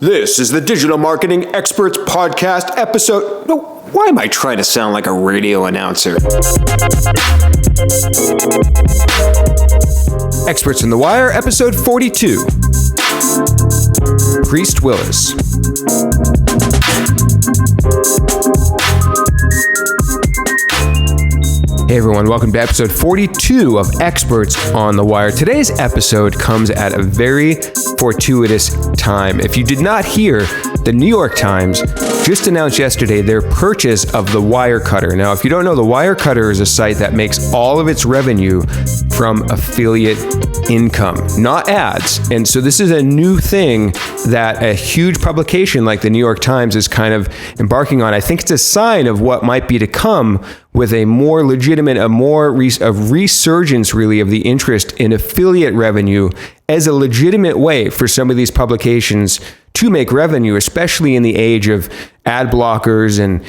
This is the Digital Marketing Experts Podcast episode. No, why am I trying to sound like a radio announcer? Experts in the Wire, episode 42. Priest Willis. Hey everyone, welcome to episode 42 of Experts on the Wire. Today's episode comes at a very fortuitous time. If you did not hear, the New York Times just announced yesterday their purchase of the Wirecutter. Now, if you don't know, the Wirecutter is a site that makes all of its revenue from affiliate income, not ads. And so this is a new thing that a huge publication like the New York Times is kind of embarking on. I think it's a sign of what might be to come with a more legitimate, a resurgence really of the interest in affiliate revenue as a legitimate way for some of these publications to make revenue, especially in the age of ad blockers and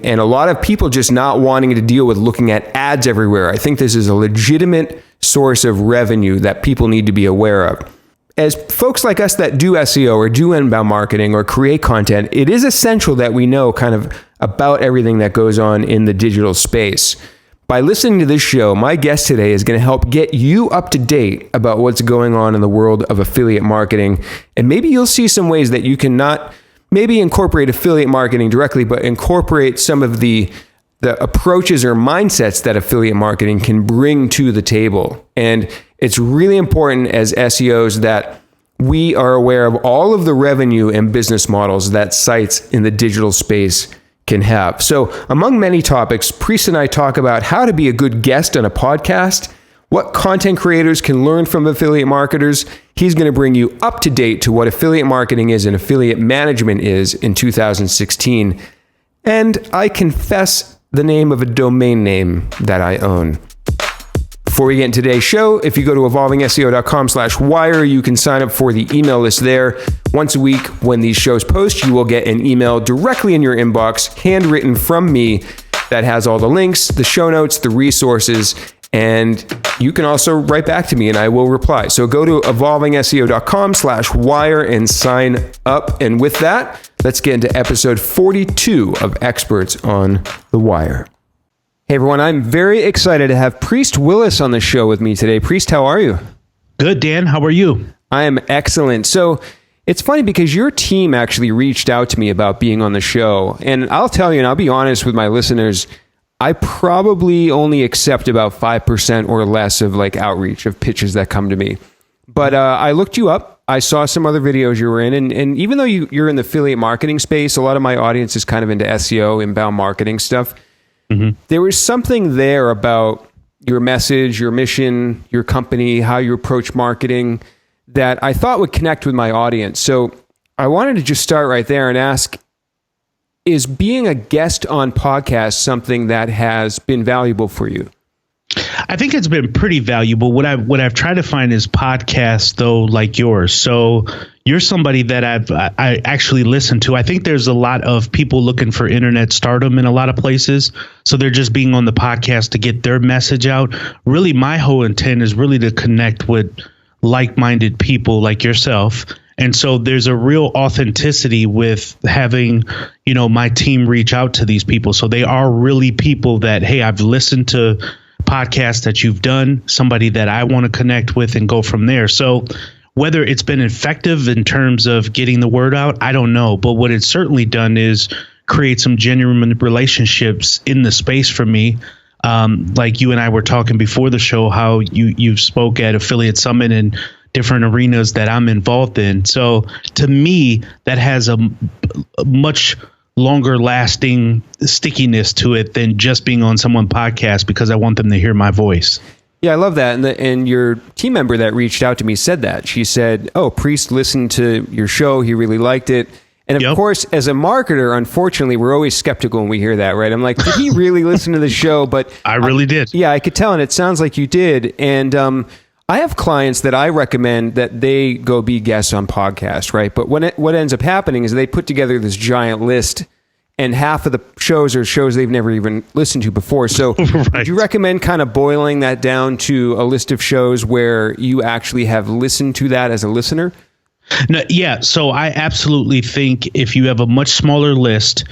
a lot of people just not wanting to deal with looking at ads everywhere. I think this is a legitimate source of revenue that people need to be aware of. As folks like us that do SEO or do inbound marketing or create content, it is essential that we know kind of about everything that goes on in the digital space. By listening to this show, my guest today is going to help get you up to date about what's going on in the world of affiliate marketing. And maybe you'll see some ways that you can not maybe incorporate affiliate marketing directly, but incorporate some of the approaches or mindsets that affiliate marketing can bring to the table. And it's really important as SEOs that we are aware of all of the revenue and business models that sites in the digital space can have. So among many topics, Priest and I talk about how to be a good guest on a podcast, what content creators can learn from affiliate marketers. He's going to bring you up to date to what affiliate marketing is and affiliate management is in 2016. And I confess the name of a domain name that I own. Before we get into today's show, if you go to evolvingseo.com/wire, you can sign up for the email list there. Once a week when these shows post, you will get an email directly in your inbox, handwritten from me, that has all the links, the show notes, the resources, and you can also write back to me and I will reply. So go to evolvingseo.com/wire and sign up. And with that, let's get into episode 42 of Experts on the Wire. Hey everyone, I'm very excited to have Priest Willis on the show with me today. Priest, how are you? Good, Dan. How are you? I am excellent. So it's funny because your team actually reached out to me about being on the show. And I'll tell you, and I'll be honest with my listeners, I probably only accept about 5% or less of like outreach of pitches that come to me. But I looked you up. I saw some other videos you were in. And even though you're in the affiliate marketing space, a lot of my audience is kind of into SEO, inbound marketing stuff. Mm-hmm. There was something there about your message, your mission, your company, how you approach marketing that I thought would connect with my audience. So I wanted to just start right there and ask, is being a guest on podcasts something that has been valuable for you? I think it's been pretty valuable. What I've tried to find is podcasts, though, like yours. So you're somebody that I actually listen to. I think there's a lot of people looking for internet stardom in a lot of places. So they're just being on the podcast to get their message out. Really, my whole intent is really to connect with like-minded people like yourself. And so there's a real authenticity with having, my team reach out to these people. So they are really people that, hey, I've listened to podcasts that you've done, somebody that I want to connect with and go from there. So whether it's been effective in terms of getting the word out, I don't know. But what it's certainly done is create some genuine relationships in the space for me. Like you and I were talking before the show, how you spoke at Affiliate Summit and different arenas that I'm involved in. So to me, that has a much longer lasting stickiness to it than just being on someone's podcast because I want them to hear my voice. Yeah, I love that. And your team member that reached out to me said that. She said, oh, Priest listened to your show. He really liked it. And of course, as a marketer, unfortunately, we're always skeptical when we hear that, right? I'm like, did he really listen to the show? But I really did. Yeah, I could tell. And it sounds like you did. And I have clients that I recommend that they go be guests on podcasts, right? But what ends up happening is they put together this giant list, and half of the shows are shows they've never even listened to before. So right. Would you recommend kind of boiling that down to a list of shows where you actually have listened to that as a listener? No, yeah. So I absolutely think if you have a much smaller list,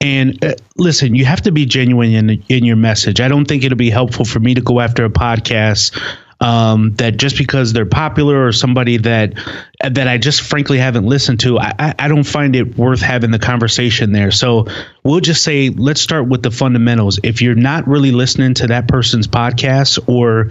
and listen, you have to be genuine in your message. I don't think it'll be helpful for me to go after a podcast that just because they're popular or somebody that I just frankly haven't listened to. I don't find it worth having the conversation there. So we'll just say, let's start with the fundamentals. If you're not really listening to that person's podcast or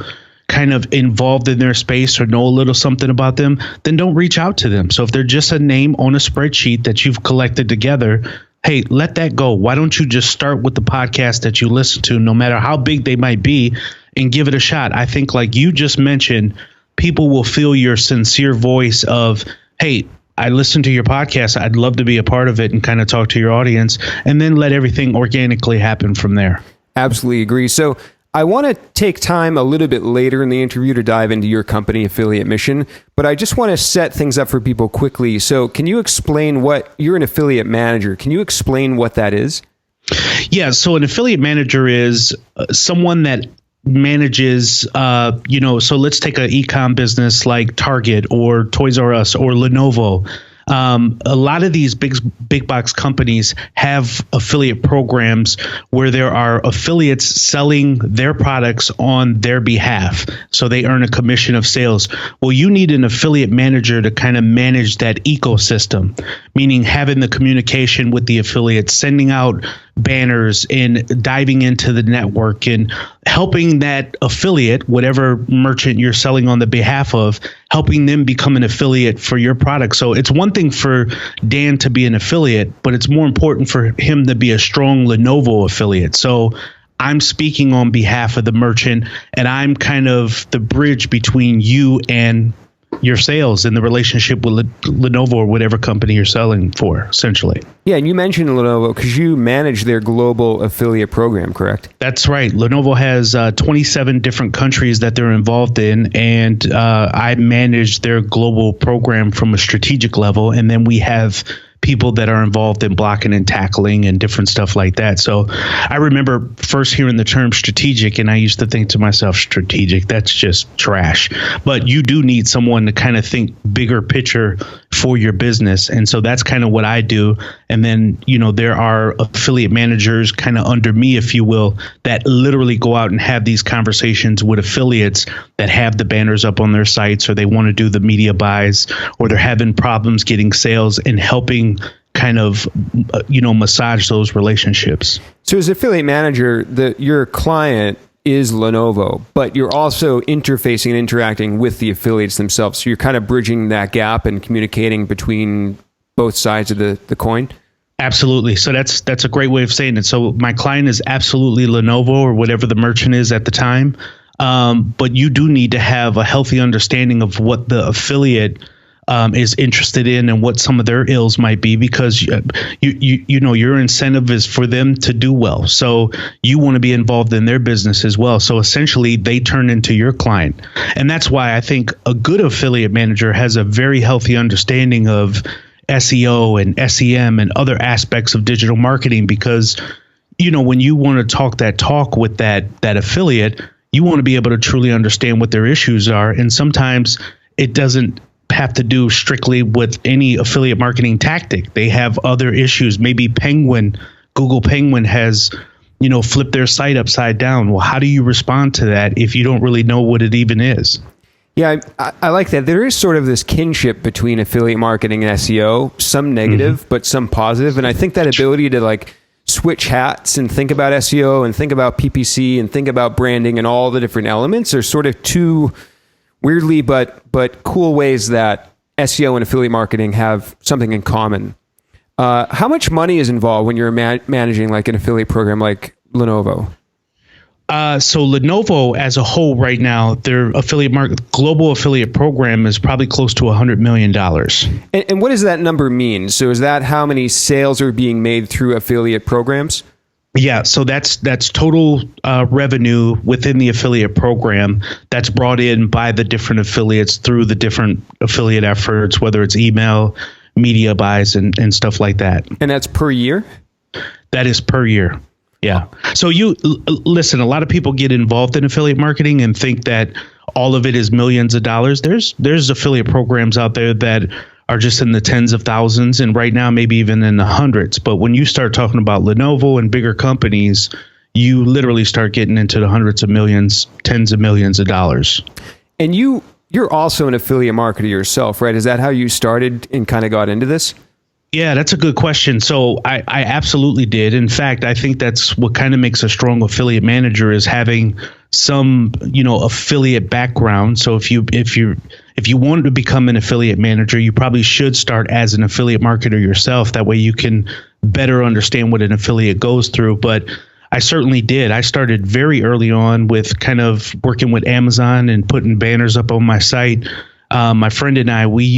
kind of involved in their space or know a little something about them, then don't reach out to them. So if they're just a name on a spreadsheet that you've collected together, hey, let that go. Why don't you just start with the podcast that you listen to, no matter how big they might be, and give it a shot? I think, like you just mentioned, people will feel your sincere voice of, hey, I listened to your podcast. I'd love to be a part of it and kind of talk to your audience, and then let everything organically happen from there. Absolutely agree. So I want to take time a little bit later in the interview to dive into your company affiliate mission, but I just want to set things up for people quickly. So can you explain you're an affiliate manager? Can you explain what that is? Yeah. So an affiliate manager is someone that manages, so let's take an e-com business like Target or Toys R Us or Lenovo. A lot of these big box companies have affiliate programs where there are affiliates selling their products on their behalf. So they earn a commission of sales. Well, you need an affiliate manager to kind of manage that ecosystem, meaning having the communication with the affiliates, sending out banners and diving into the network and helping that affiliate, whatever merchant you're selling on the behalf of, helping them become an affiliate for your product. So it's one thing for Dan to be an affiliate, but it's more important for him to be a strong Lenovo affiliate. So I'm speaking on behalf of the merchant, and I'm kind of the bridge between you and your sales and the relationship with Lenovo or whatever company you're selling for, essentially. Yeah, and you mentioned Lenovo because you manage their global affiliate program, correct? That's right. Lenovo has 27 different countries that they're involved in, and I manage their global program from a strategic level, and then we have people that are involved in blocking and tackling and different stuff like that. So I remember first hearing the term strategic, and I used to think to myself, strategic, that's just trash. But you do need someone to kind of think bigger picture for your business. And so that's kind of what I do. And then, there are affiliate managers kind of under me, if you will, that literally go out and have these conversations with affiliates that have the banners up on their sites, or they want to do the media buys, or they're having problems getting sales, and helping kind of, massage those relationships. So as affiliate manager, your client is Lenovo, but you're also interfacing and interacting with the affiliates themselves. So you're kind of bridging that gap and communicating between both sides of the coin. Absolutely. So that's a great way of saying it. So my client is absolutely Lenovo or whatever the merchant is at the time. But you do need to have a healthy understanding of what the affiliate is interested in and what some of their ills might be, because your incentive is for them to do well. So you want to be involved in their business as well. So essentially they turn into your client. And that's why I think a good affiliate manager has a very healthy understanding of SEO and SEM and other aspects of digital marketing, because when you want to talk that talk with that affiliate, you want to be able to truly understand what their issues are. And sometimes it doesn't have to do strictly with any affiliate marketing tactic. They have other issues. Maybe Google Penguin has, flipped their site upside down. Well, how do you respond to that if you don't really know what it even is? Yeah, I like that. There is sort of this kinship between affiliate marketing and SEO, some negative, but some positive. And I think that ability to switch hats and think about SEO and think about PPC and think about branding and all the different elements are sort of two weirdly but cool ways that SEO and affiliate marketing have something in common. How much money is involved when you're managing an affiliate program like Lenovo? So Lenovo as a whole right now, their global affiliate program is probably close to $100 million. And what does that number mean? So is that how many sales are being made through affiliate programs? Yeah, so that's total revenue within the affiliate program that's brought in by the different affiliates through the different affiliate efforts, whether it's email, media buys, and stuff like that. And that's per year? That is per year. Yeah. So listen, a lot of people get involved in affiliate marketing and think that all of it is millions of dollars. There's affiliate programs out there that are just in the tens of thousands, and right now maybe even in the hundreds. But when you start talking about Lenovo and bigger companies, you literally start getting into the hundreds of millions, tens of millions of dollars. And you're also an affiliate marketer yourself, right? Is that how you started and kind of got into this? Yeah, that's a good question. So I absolutely did. In fact, I think that's what kind of makes a strong affiliate manager is having some, affiliate background. So if you wanted to become an affiliate manager, you probably should start as an affiliate marketer yourself. That way you can better understand what an affiliate goes through. But I certainly did. I started very early on with kind of working with Amazon and putting banners up on my site. My friend and I, we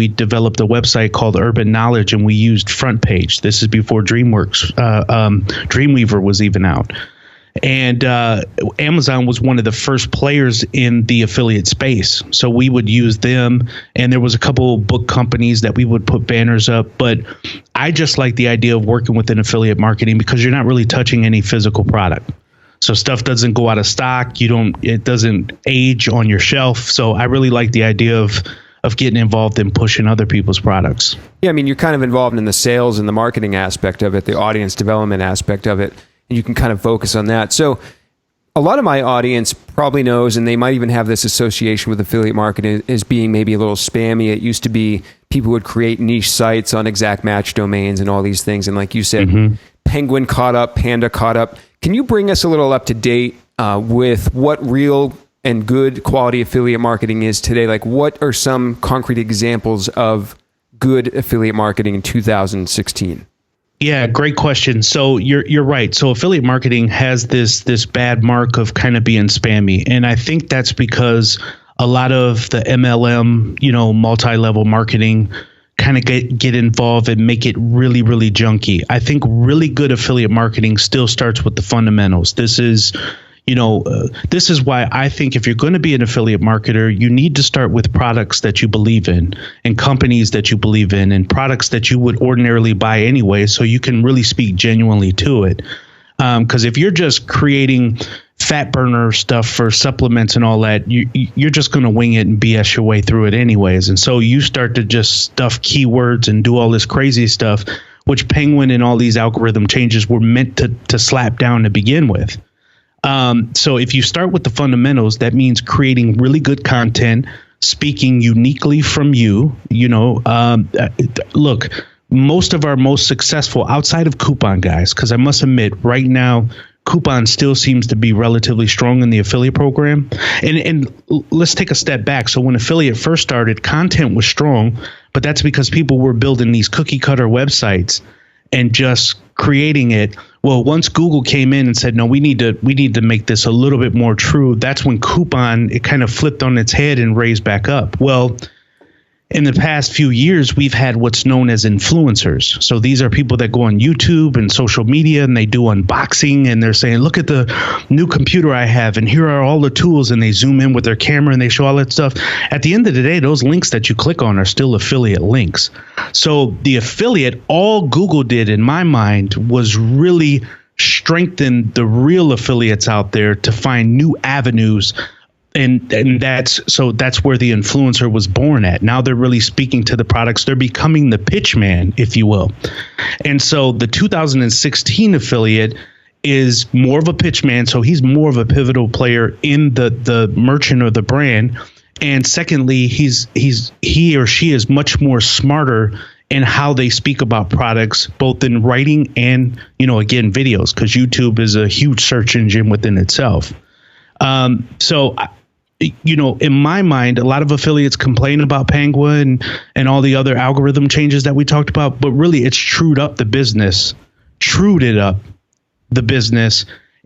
developed a website called Urban Knowledge, and we used Front Page. This is before Dreamweaver was even out. And Amazon was one of the first players in the affiliate space. So we would use them, and there was a couple book companies that we would put banners up. But I just like the idea of working within affiliate marketing because you're not really touching any physical product. So stuff doesn't go out of stock. It doesn't age on your shelf. So I really like the idea of getting involved in pushing other people's products. Yeah, I mean, you're kind of involved in the sales and the marketing aspect of it, the audience development aspect of it, and you can kind of focus on that. So a lot of my audience probably knows, and they might even have this association with affiliate marketing as being maybe a little spammy. It used to be people would create niche sites on exact match domains and all these things. And like you said, Penguin caught up, Panda caught up. Can you bring us a little up to date with what real and good quality affiliate marketing is today? Like, what are some concrete examples of good affiliate marketing in 2016? Yeah, great question. So you're right. So affiliate marketing has this bad mark of kind of being spammy, and I think that's because a lot of the MLM, multi-level marketing kind of get involved and make it really, really junky. I think really good affiliate marketing still starts with the fundamentals. This is why I think if you're going to be an affiliate marketer, you need to start with products that you believe in and companies that you believe in and products that you would ordinarily buy anyway, so you can really speak genuinely to it. Because if you're just creating fat burner stuff for supplements and all that, you're just going to wing it and BS your way through it anyways. And so you start to just stuff keywords and do all this crazy stuff, which Penguin and all these algorithm changes were meant to slap down to begin with. So if you start with the fundamentals, that means creating really good content, speaking uniquely from you. Look, most of our most successful outside of coupon guys, because I must admit right now, coupon still seems to be relatively strong in the affiliate program. And let's take a step back. So when affiliate first started, content was strong, but that's because people were building these cookie cutter websites and just creating it. Well, once Google came in and said, no, we need to make this a little bit more true, that's when coupon, it kind of flipped on its head and raised back up. Well, in the past few years, we've had what's known as influencers. So these are people that go on YouTube and social media and they do unboxing and they're saying, look at the new computer I have and here are all the tools, and they zoom in with their camera and they show all that stuff. At the end of the day, those links that you click on are still affiliate links. So the affiliate, all Google did in my mind was really strengthen the real affiliates out there to find new avenues. And that's where the influencer was born at. Now they're really speaking to the products. They're becoming the pitch man, if you will. And so the 2016 affiliate is more of a pitch man. So he's more of a pivotal player in the merchant or the brand. And secondly, he or she is much more smarter in how they speak about products, both in writing and, again, videos, because YouTube is a huge search engine within itself. In my mind, a lot of affiliates complain about Penguin and all the other algorithm changes that we talked about, but really it's trued up the business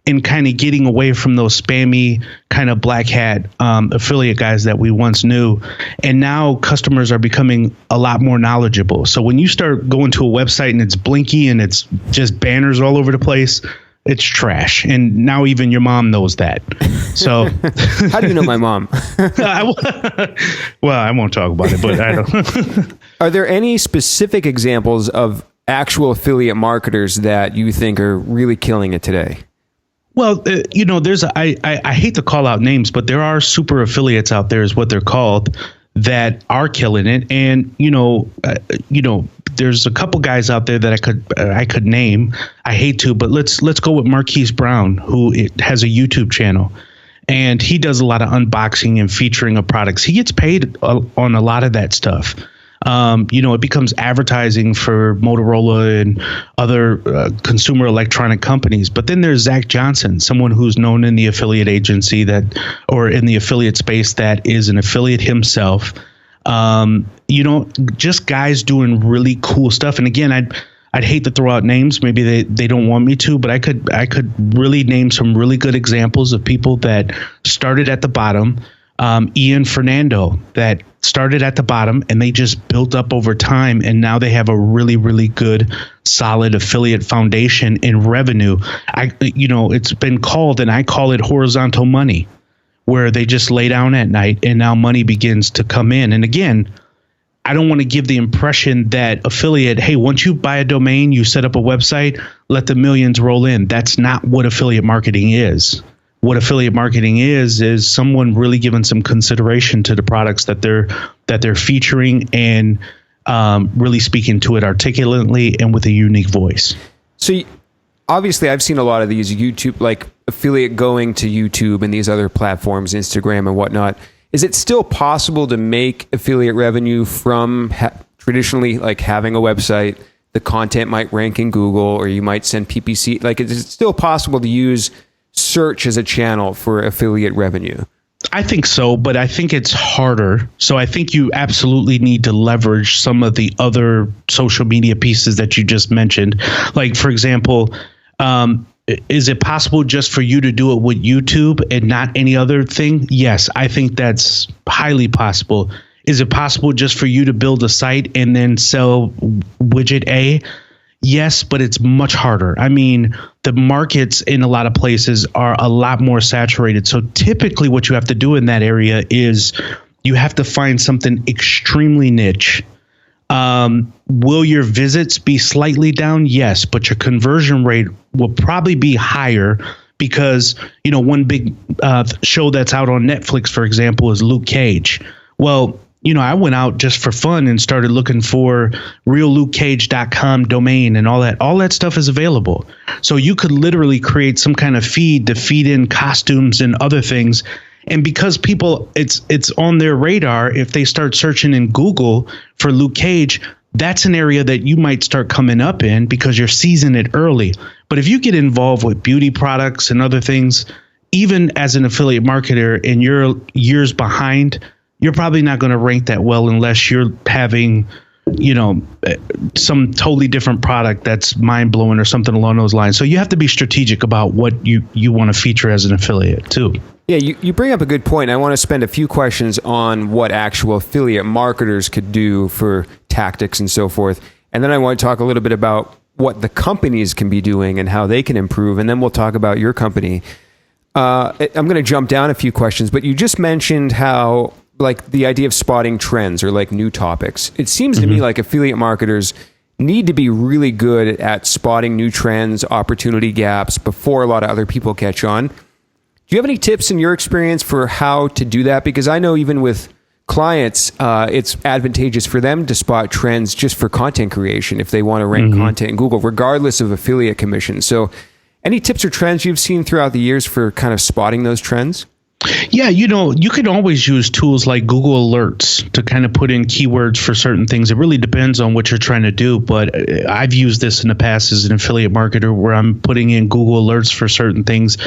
and kind of getting away from those spammy kind of black hat affiliate guys that we once knew. And now customers are becoming a lot more knowledgeable. So when you start going to a website and it's blinky and it's just banners all over the place, it's trash. And now even your mom knows that. So how do you know my mom? Well, I won't talk about it, but I don't. Are there any specific examples of actual affiliate marketers that you think are really killing it today? Well, I hate to call out names, but there are super affiliates out there is what they're called that are killing it. And, there's a couple guys out there that I could name. I hate to, but let's go with Marquise Brown, who has a YouTube channel. And he does a lot of unboxing and featuring of products. He gets paid on a lot of that stuff. It becomes advertising for Motorola and other consumer electronic companies. But then there's Zach Johnson, someone who's known in the affiliate agency or in the affiliate space that is an affiliate himself. Just guys doing really cool stuff. And again, I'd hate to throw out names. Maybe they don't want me to, but I could really name some really good examples of people that started at the bottom. Ian Fernando, that started at the bottom and they just built up over time. And now they have a really, really good, solid affiliate foundation in revenue. It's been called, and I call it horizontal money, where they just lay down at night and now money begins to come in. And again, I don't want to give the impression that affiliate, hey, once you buy a domain, you set up a website, let the millions roll in. That's not what affiliate marketing is. What affiliate marketing is someone really giving some consideration to the products that they're featuring and really speaking to it articulately and with a unique voice. So obviously I've seen a lot of these YouTube, like affiliate going to YouTube and these other platforms, Instagram and whatnot. Is it still possible to make affiliate revenue from traditionally like having a website? The content might rank in Google, or you might send PPC. Like, is it still possible to use search as a channel for affiliate revenue? I think so, but I think it's harder. So I think you absolutely need to leverage some of the other social media pieces that you just mentioned. Like, for example, is it possible just for you to do it with YouTube and not any other thing? Yes, I think that's highly possible. Is it possible just for you to build a site and then sell widget A? Yes, but it's much harder. I mean, the markets in a lot of places are a lot more saturated. So typically what you have to do in that area is you have to find something extremely niche. Will your visits be slightly down? Yes, but your conversion rate will probably be higher because, one big show that's out on Netflix, for example, is Luke Cage. Well, I went out just for fun and started looking for reallukecage.com domain and all that. All that stuff is available. So you could literally create some kind of feed to feed in costumes and other things. And because people, it's on their radar, if they start searching in Google for Luke Cage, that's an area that you might start coming up in because you're seizing it early. But if you get involved with beauty products and other things, even as an affiliate marketer and you're years behind, you're probably not going to rank that well unless you're having, some totally different product that's mind blowing or something along those lines. So you have to be strategic about what you want to feature as an affiliate too. Yeah, you bring up a good point. I want to spend a few questions on what actual affiliate marketers could do for tactics and so forth. And then I want to talk a little bit about what the companies can be doing and how they can improve. And then we'll talk about your company. I'm going to jump down a few questions, but you just mentioned how like the idea of spotting trends or like new topics. It seems to me like affiliate marketers need to be really good at spotting new trends, opportunity gaps before a lot of other people catch on. Do you have any tips in your experience for how to do that? Because I know even with clients, it's advantageous for them to spot trends just for content creation if they want to rank content in Google, regardless of affiliate commission. So any tips or trends you've seen throughout the years for kind of spotting those trends? Yeah, you can always use tools like Google Alerts to kind of put in keywords for certain things. It really depends on what you're trying to do. But I've used this in the past as an affiliate marketer where I'm putting in Google Alerts for certain things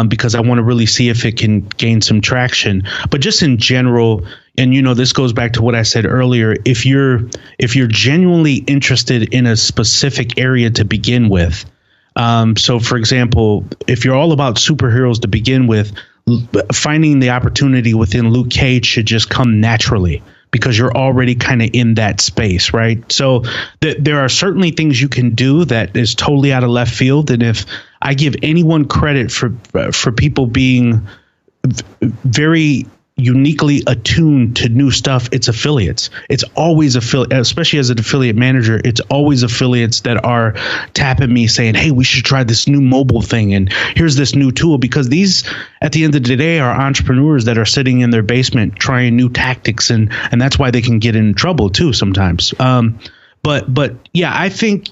because I want to really see if it can gain some traction. But just in general, and this goes back to what I said earlier, if you're genuinely interested in a specific area to begin with. So, for example, if you're all about superheroes to begin with, finding the opportunity within Luke Cage should just come naturally because you're already kind of in that space, right? So there are certainly things you can do that is totally out of left field. And if I give anyone credit for people being very uniquely attuned to new stuff, it's affiliates. It's always especially as an affiliate manager, it's always affiliates that are tapping me saying, hey, we should try this new mobile thing. And here's this new tool, because these, at the end of the day, are entrepreneurs that are sitting in their basement trying new tactics. And that's why they can get in trouble too sometimes. But yeah, I think,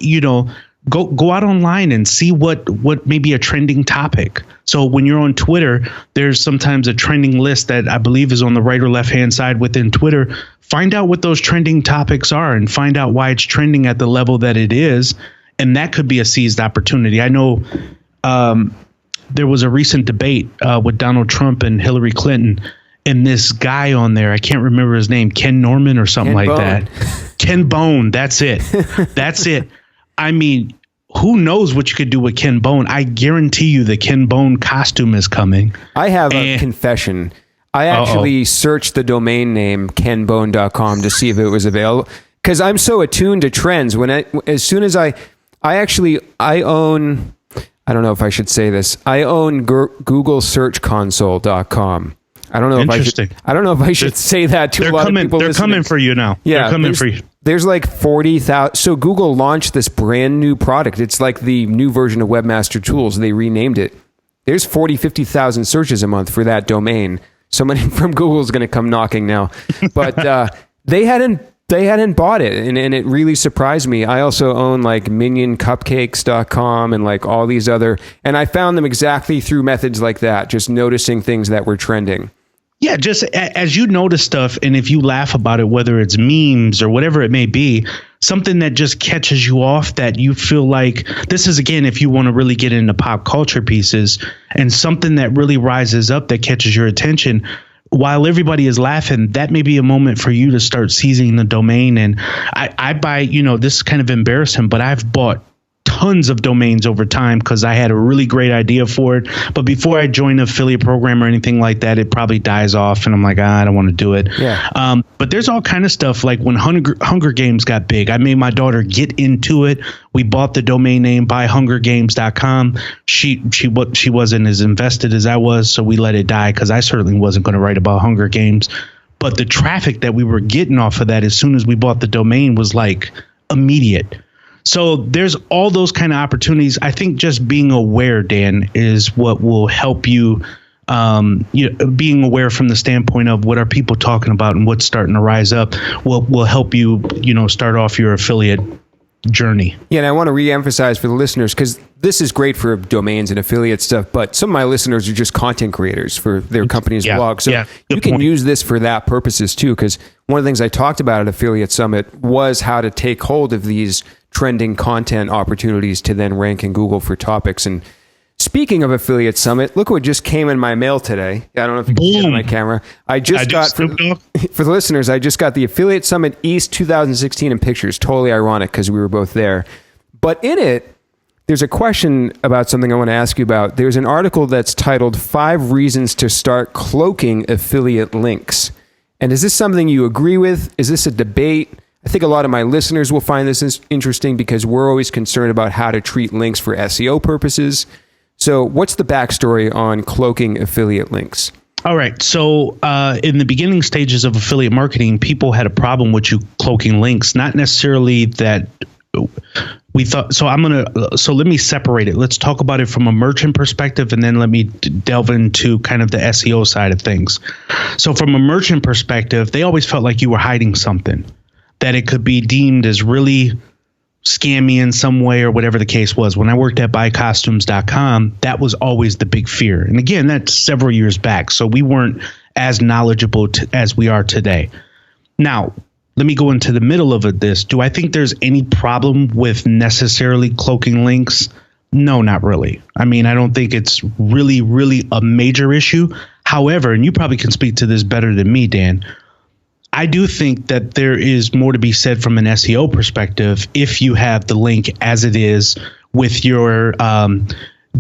go out online and see what may be a trending topic. So when you're on Twitter, there's sometimes a trending list that I believe is on the right or left hand side within Twitter. Find out what those trending topics are and find out why it's trending at the level that it is. And that could be a seized opportunity. I know there was a recent debate with Donald Trump and Hillary Clinton, and this guy on there, I can't remember his name, Ken Norman or something like that. Ken Bone. That's it. That's it. I mean, who knows what you could do with Ken Bone? I guarantee you the Ken Bone costume is coming. I have a confession. I actually searched the domain name kenbone.com to see if it was available, because I'm so attuned to trends. As soon as I own, I don't know if I should say this, I own Google Search Console.com. I don't know if I should say that to a lot of people. They're coming for you now. Yeah, they're coming for you. There's like 40,000. So Google launched this brand new product. It's like the new version of Webmaster Tools. They renamed it. There's 50,000 searches a month for that domain. Somebody from Google is going to come knocking now. But they hadn't bought it, and it really surprised me. I also own like minioncupcakes.com and like all these other, and I found them exactly through methods like that, just noticing things that were trending. Yeah, just as you notice stuff, and if you laugh about it, whether it's memes or whatever it may be, something that just catches you off, that you feel like, this is, again, if you want to really get into pop culture pieces, and something that really rises up that catches your attention, while everybody is laughing, that may be a moment for you to start seizing the domain. And I buy, this is kind of embarrassing, but I've bought tons of domains over time because I had a really great idea for it. But before I join an affiliate program or anything like that, it probably dies off and I'm like, I don't want to do it. Yeah. But there's all kind of stuff like when Hunger Games got big, I made my daughter get into it. We bought the domain name buyhungergames.com. She wasn't as invested as I was, so we let it die because I certainly wasn't going to write about Hunger Games. But the traffic that we were getting off of that as soon as we bought the domain was like immediate. So there's all those kind of opportunities. I think just being aware, Dan, is what will help you, being aware from the standpoint of what are people talking about and what's starting to rise up will help you, start off your affiliate journey. Yeah, and I want to reemphasize for the listeners, because this is great for domains and affiliate stuff, but some of my listeners are just content creators for their company's blog. So you can use this for that purposes too, because one of the things I talked about at Affiliate Summit was how to take hold of these trending content opportunities to then rank in Google for topics. And speaking of Affiliate Summit, look what just came in my mail today. I don't know if you can see it on my camera. For the listeners, I just got the Affiliate Summit East 2016 in pictures. Totally ironic because we were both there. But in it, there's a question about something I want to ask you about. There's an article that's titled 5 Reasons to Start Cloaking Affiliate Links. And is this something you agree with? Is this a debate? I think a lot of my listeners will find this interesting because we're always concerned about how to treat links for SEO purposes. So what's the backstory on cloaking affiliate links? All right. So in the beginning stages of affiliate marketing, people had a problem with you cloaking links, not necessarily that we thought. So let me separate it. Let's talk about it from a merchant perspective, and then let me delve into kind of the SEO side of things. So from a merchant perspective, they always felt like you were hiding something, that it could be deemed as really scammy in some way or whatever the case was. When I worked at buycostumes.com, that was always the big fear. And again, that's several years back. So we weren't as knowledgeable as we are today. Now, let me go into the middle of this. Do I think there's any problem with necessarily cloaking links? No, not really. I mean, I don't think it's really, really a major issue. However, and you probably can speak to this better than me, Dan, I do think that there is more to be said from an SEO perspective if you have the link as it is with your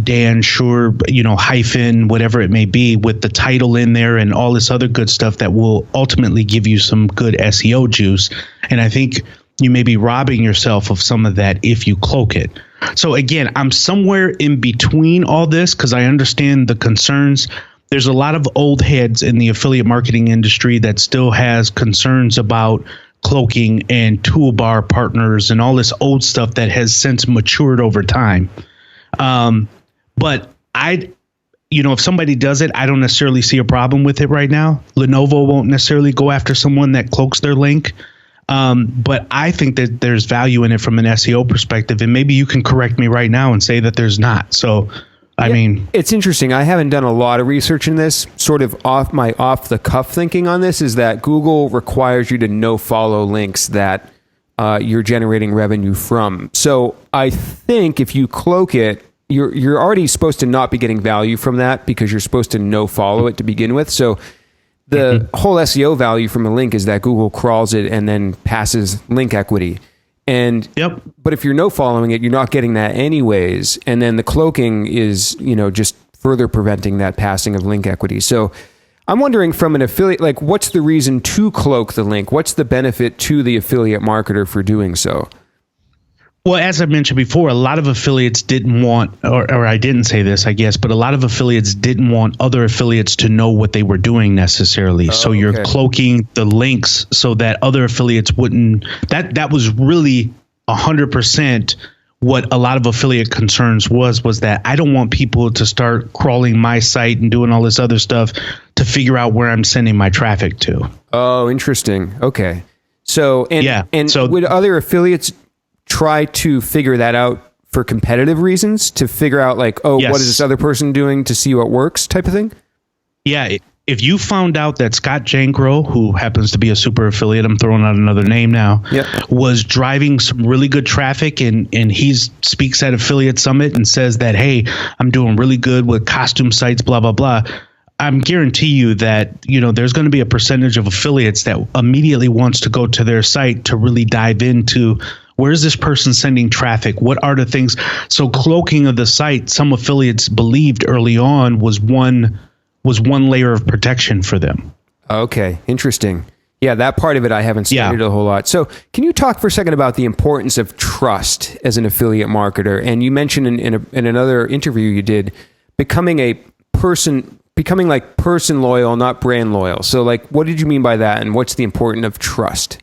Dan Shure, hyphen, whatever it may be, with the title in there and all this other good stuff that will ultimately give you some good SEO juice. And I think you may be robbing yourself of some of that if you cloak it. So again, I'm somewhere in between all this because I understand the concerns. there's a lot of old heads in the affiliate marketing industry that still has concerns about cloaking and toolbar partners and all this old stuff that has since matured over time. But if somebody does it, I don't necessarily see a problem with it right now. Lenovo won't necessarily go after someone that cloaks their link. But I think that there's value in it from an SEO perspective. And maybe you can correct me right now and say that there's not. So, I mean, it's interesting. I haven't done a lot of research in this. Sort of off the cuff thinking on this is that Google requires you to no follow links that you're generating revenue from. So I think if you cloak it, you're already supposed to not be getting value from that because you're supposed to no follow it to begin with. So the whole SEO value from a link is that Google crawls it and then passes link equity. And but if you're no following it, you're not getting that anyways. And then the cloaking is, just further preventing that passing of link equity. So I'm wondering from an affiliate, like, what's the reason to cloak the link? What's the benefit to the affiliate marketer for doing so? Well, as I mentioned before, a lot of affiliates didn't want, or I didn't say this, I guess, but a lot of affiliates didn't want other affiliates to know what they were doing necessarily. So you're cloaking the links so that other affiliates wouldn't. That was really 100% what a lot of affiliate concerns was that I don't want people to start crawling my site and doing all this other stuff to figure out where I'm sending my traffic to. Oh, interesting. Okay. So, so would other affiliates try to figure that out for competitive reasons, to figure out like, what is this other person doing to see what works type of thing? Yeah. If you found out that Scott Jankro, who happens to be a super affiliate, I'm throwing out another name now, was driving some really good traffic and he speaks at Affiliate Summit and says that, hey, I'm doing really good with costume sites, blah, blah, blah. I'm guarantee you that, there's going to be a percentage of affiliates that immediately wants to go to their site to really dive into where is this person sending traffic? What are the things? So cloaking of the site, some affiliates believed early on was one layer of protection for them. Okay, interesting. Yeah, that part of it I haven't studied a whole lot. So can you talk for a second about the importance of trust as an affiliate marketer? And you mentioned in another interview you did, becoming like person loyal, not brand loyal. So like, what did you mean by that? And what's the importance of trust?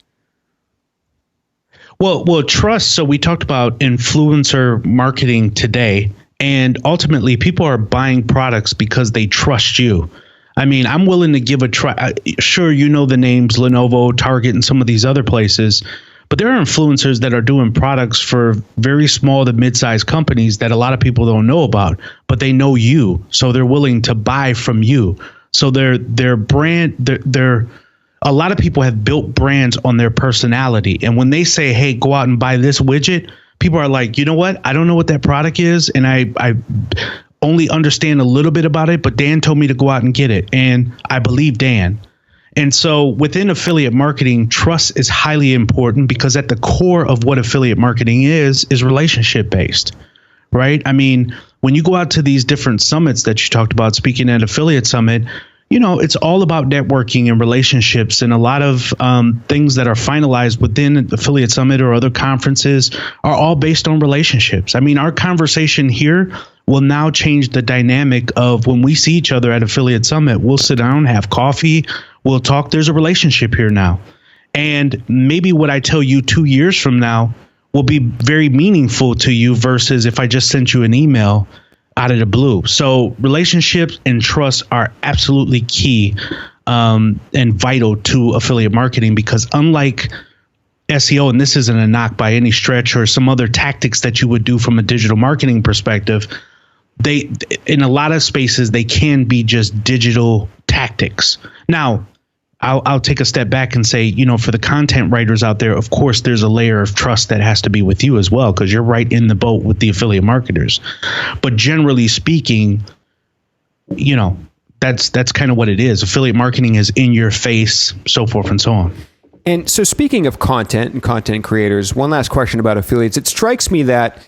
Well, trust. So we talked about influencer marketing today, and ultimately people are buying products because they trust you. I mean, I'm willing to give a try. Sure, the names Lenovo, Target, and some of these other places, but there are influencers that are doing products for very small to mid-sized companies that a lot of people don't know about, but they know you, so they're willing to buy from you. So their brand, they're a lot of people have built brands on their personality. And when they say, hey, go out and buy this widget, people are like, you know what? I don't know what that product is. And I only understand a little bit about it, but Dan told me to go out and get it. And I believe Dan. And so within affiliate marketing, trust is highly important because at the core of what affiliate marketing is relationship based, right? I mean, when you go out to these different summits that you talked about, speaking at Affiliate Summit, it's all about networking and relationships, and a lot of things that are finalized within Affiliate Summit or other conferences are all based on relationships. I mean, our conversation here will now change the dynamic of when we see each other at Affiliate Summit. We'll sit down, have coffee, we'll talk. There's a relationship here now. And maybe what I tell you 2 years from now will be very meaningful to you versus if I just sent you an email out of the blue. So relationships and trust are absolutely key and vital to affiliate marketing, because unlike SEO, and this isn't a knock by any stretch, or some other tactics that you would do from a digital marketing perspective, they, in a lot of spaces, they can be just digital tactics. Now, I'll take a step back and say, for the content writers out there, of course, there's a layer of trust that has to be with you as well, because you're right in the boat with the affiliate marketers. But generally speaking, that's kind of what it is. Affiliate marketing is in your face, so forth and so on. And so speaking of content and content creators, one last question about affiliates. It strikes me that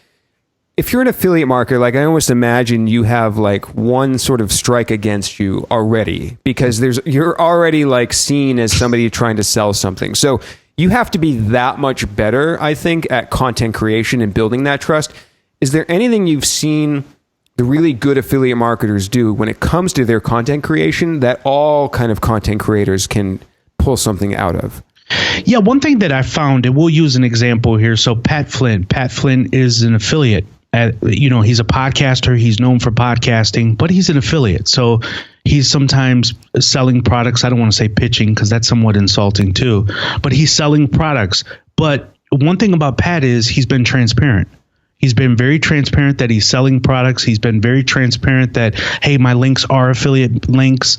if you're an affiliate marketer, like I almost imagine you have like one sort of strike against you already, because you're already like seen as somebody trying to sell something. So you have to be that much better, I think, at content creation and building that trust. Is there anything you've seen the really good affiliate marketers do when it comes to their content creation that all kind of content creators can pull something out of? Yeah, one thing that I found, and we'll use an example here. So Pat Flynn is an affiliate. He's a podcaster. He's known for podcasting, but he's an affiliate. So he's sometimes selling products. I don't want to say pitching because that's somewhat insulting too, but he's selling products. But one thing about Pat is he's been transparent. He's been very transparent that he's selling products. He's been very transparent that, hey, my links are affiliate links.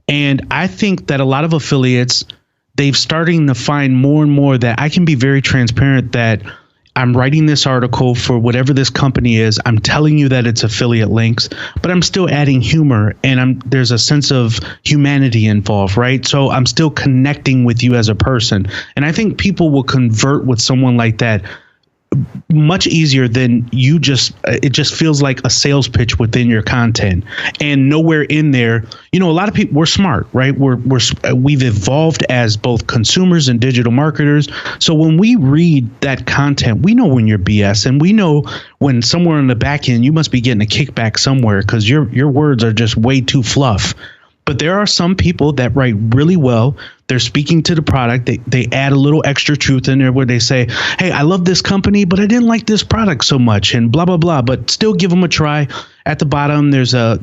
And I think that a lot of affiliates, they've starting to find more and more that I can be very transparent that I'm writing this article for whatever this company is. I'm telling you that it's affiliate links, but I'm still adding humor and there's a sense of humanity involved, right? So I'm still connecting with you as a person. And I think people will convert with someone like that much easier than it just feels like a sales pitch within your content. And nowhere in there, a lot of people, we're smart, right? We've evolved as both consumers and digital marketers. So when we read that content, we know when you're BS, and we know when somewhere on the back end, you must be getting a kickback somewhere because your words are just way too fluff. But there are some people that write really well. They're speaking to the product. They add a little extra truth in there where they say, hey, I love this company, but I didn't like this product so much and blah, blah, blah. But still give them a try. At the bottom, there's a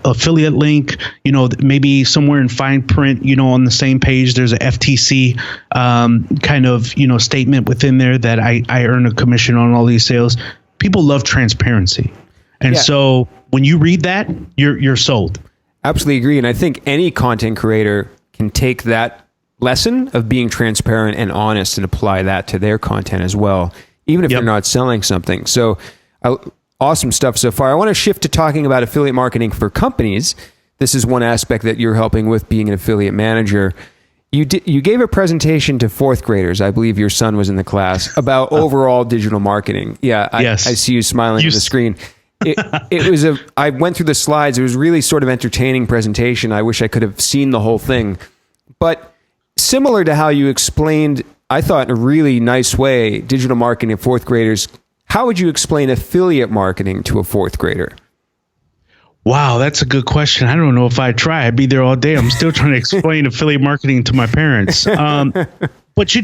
affiliate link, maybe somewhere in fine print, on the same page, there's a FTC kind of, statement within there that I earn a commission on all these sales. People love transparency. And so when you read that, you're sold. Absolutely agree. And I think any content creator can take that lesson of being transparent and honest and apply that to their content as well, even if they're not selling something. So awesome stuff so far. I want to shift to talking about affiliate marketing for companies. This is one aspect that you're helping with being an affiliate manager. You gave a presentation to fourth graders. I believe your son was in the class about overall digital marketing. Yeah, I see you smiling at the screen. I went through the slides. It was really sort of entertaining presentation. I wish I could have seen the whole thing. But similar to how you explained, I thought in a really nice way, digital marketing to fourth graders, how would you explain affiliate marketing to a fourth grader? Wow, that's a good question. I don't know if I try. I'd be there all day. I'm still trying to explain affiliate marketing to my parents. But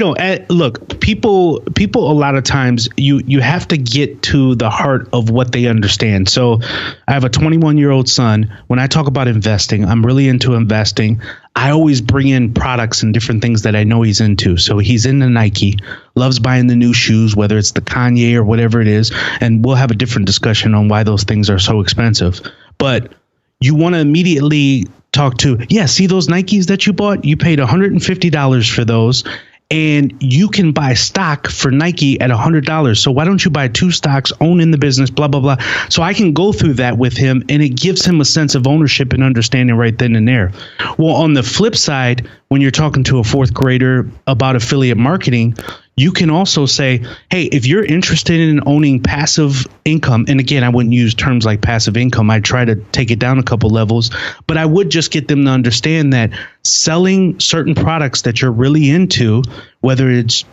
look, people a lot of times you have to get to the heart of what they understand. So I have a 21-year-old son. When I talk about investing, I'm really into investing. I always bring in products and different things that I know he's into. So he's into Nike, loves buying the new shoes, whether it's the Kanye or whatever it is. And we'll have a different discussion on why those things are so expensive. But you want to immediately talk to, see those Nikes that you bought? You paid $150 for those. And you can buy stock for Nike at $100. So why don't you buy 2 stocks, own in the business, blah, blah, blah. So I can go through that with him, and it gives him a sense of ownership and understanding right then and there. Well, on the flip side, when you're talking to a fourth grader about affiliate marketing, you can also say, hey, if you're interested in owning passive income, and again, I wouldn't use terms like passive income. I try to take it down a couple levels, but I would just get them to understand that selling certain products that you're really into, whether it's,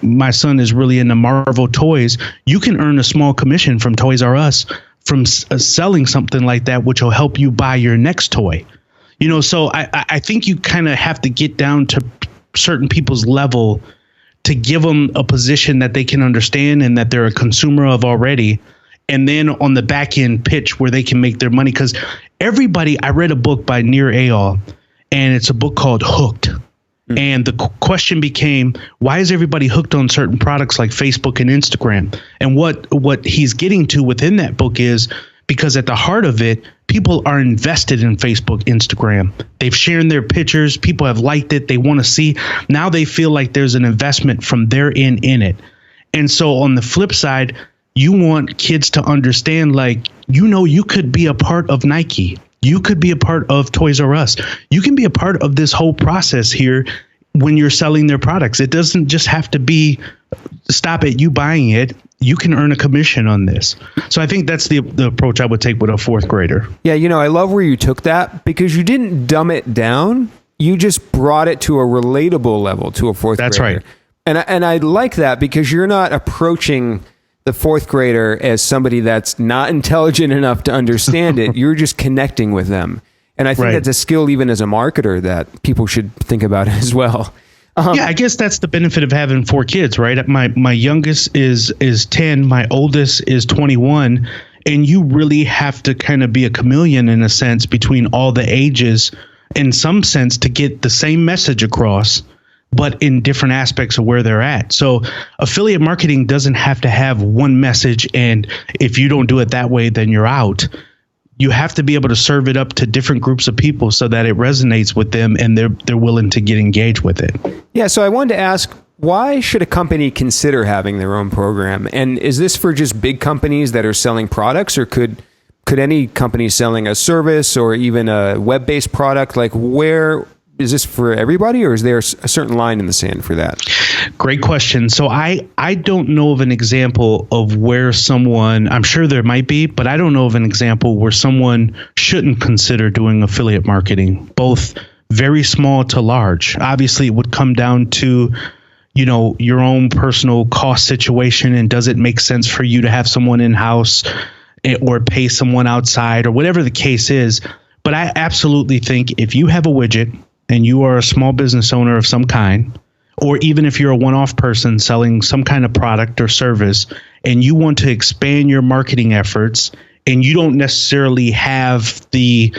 my son is really into Marvel toys, you can earn a small commission from Toys R Us from selling something like that, which will help you buy your next toy. So I think you kind of have to get down to certain people's level to give them a position that they can understand and that they're a consumer of already. And then on the back end pitch where they can make their money. Because I read a book by Nir Eyal, and it's a book called Hooked. And the question became, why is everybody hooked on certain products like Facebook and Instagram? And what he's getting to within that book is, because at the heart of it, people are invested in Facebook, Instagram. They've shared their pictures. People have liked it. They want to see. Now they feel like there's an investment from their end in it. And so on the flip side, you want kids to understand, you could be a part of Nike. You could be a part of Toys R Us. You can be a part of this whole process here when you're selling their products. It doesn't just have to be stop at you buying it. You can earn a commission on this. So I think that's the approach I would take with a fourth grader. Yeah, I love where you took that because you didn't dumb it down. You just brought it to a relatable level to a fourth grader. That's right. And I like that because you're not approaching the fourth grader as somebody that's not intelligent enough to understand it. You're just connecting with them. And I think that's a skill even as a marketer that people should think about as well. Yeah, I guess that's the benefit of having 4 kids, right? My youngest is 10, my oldest is 21, and you really have to kind of be a chameleon in a sense between all the ages in some sense to get the same message across, but in different aspects of where they're at. So affiliate marketing doesn't have to have one message, and if you don't do it that way, then you're out. You have to be able to serve it up to different groups of people so that it resonates with them and they're willing to get engaged with it. Yeah, so I wanted to ask, why should a company consider having their own program? And is this for just big companies that are selling products, or could any company selling a service or even a web-based product, like where is this for everybody, or is there a certain line in the sand for that? Great question. So I don't know of an example of where someone, I'm sure there might be, but I don't know of an example where someone shouldn't consider doing affiliate marketing, both very small to large. Obviously, it would come down to, your own personal cost situation, and does it make sense for you to have someone in-house or pay someone outside or whatever the case is. But I absolutely think if you have a widget and you are a small business owner of some kind, or even if you're a one-off person selling some kind of product or service and you want to expand your marketing efforts and you don't necessarily have the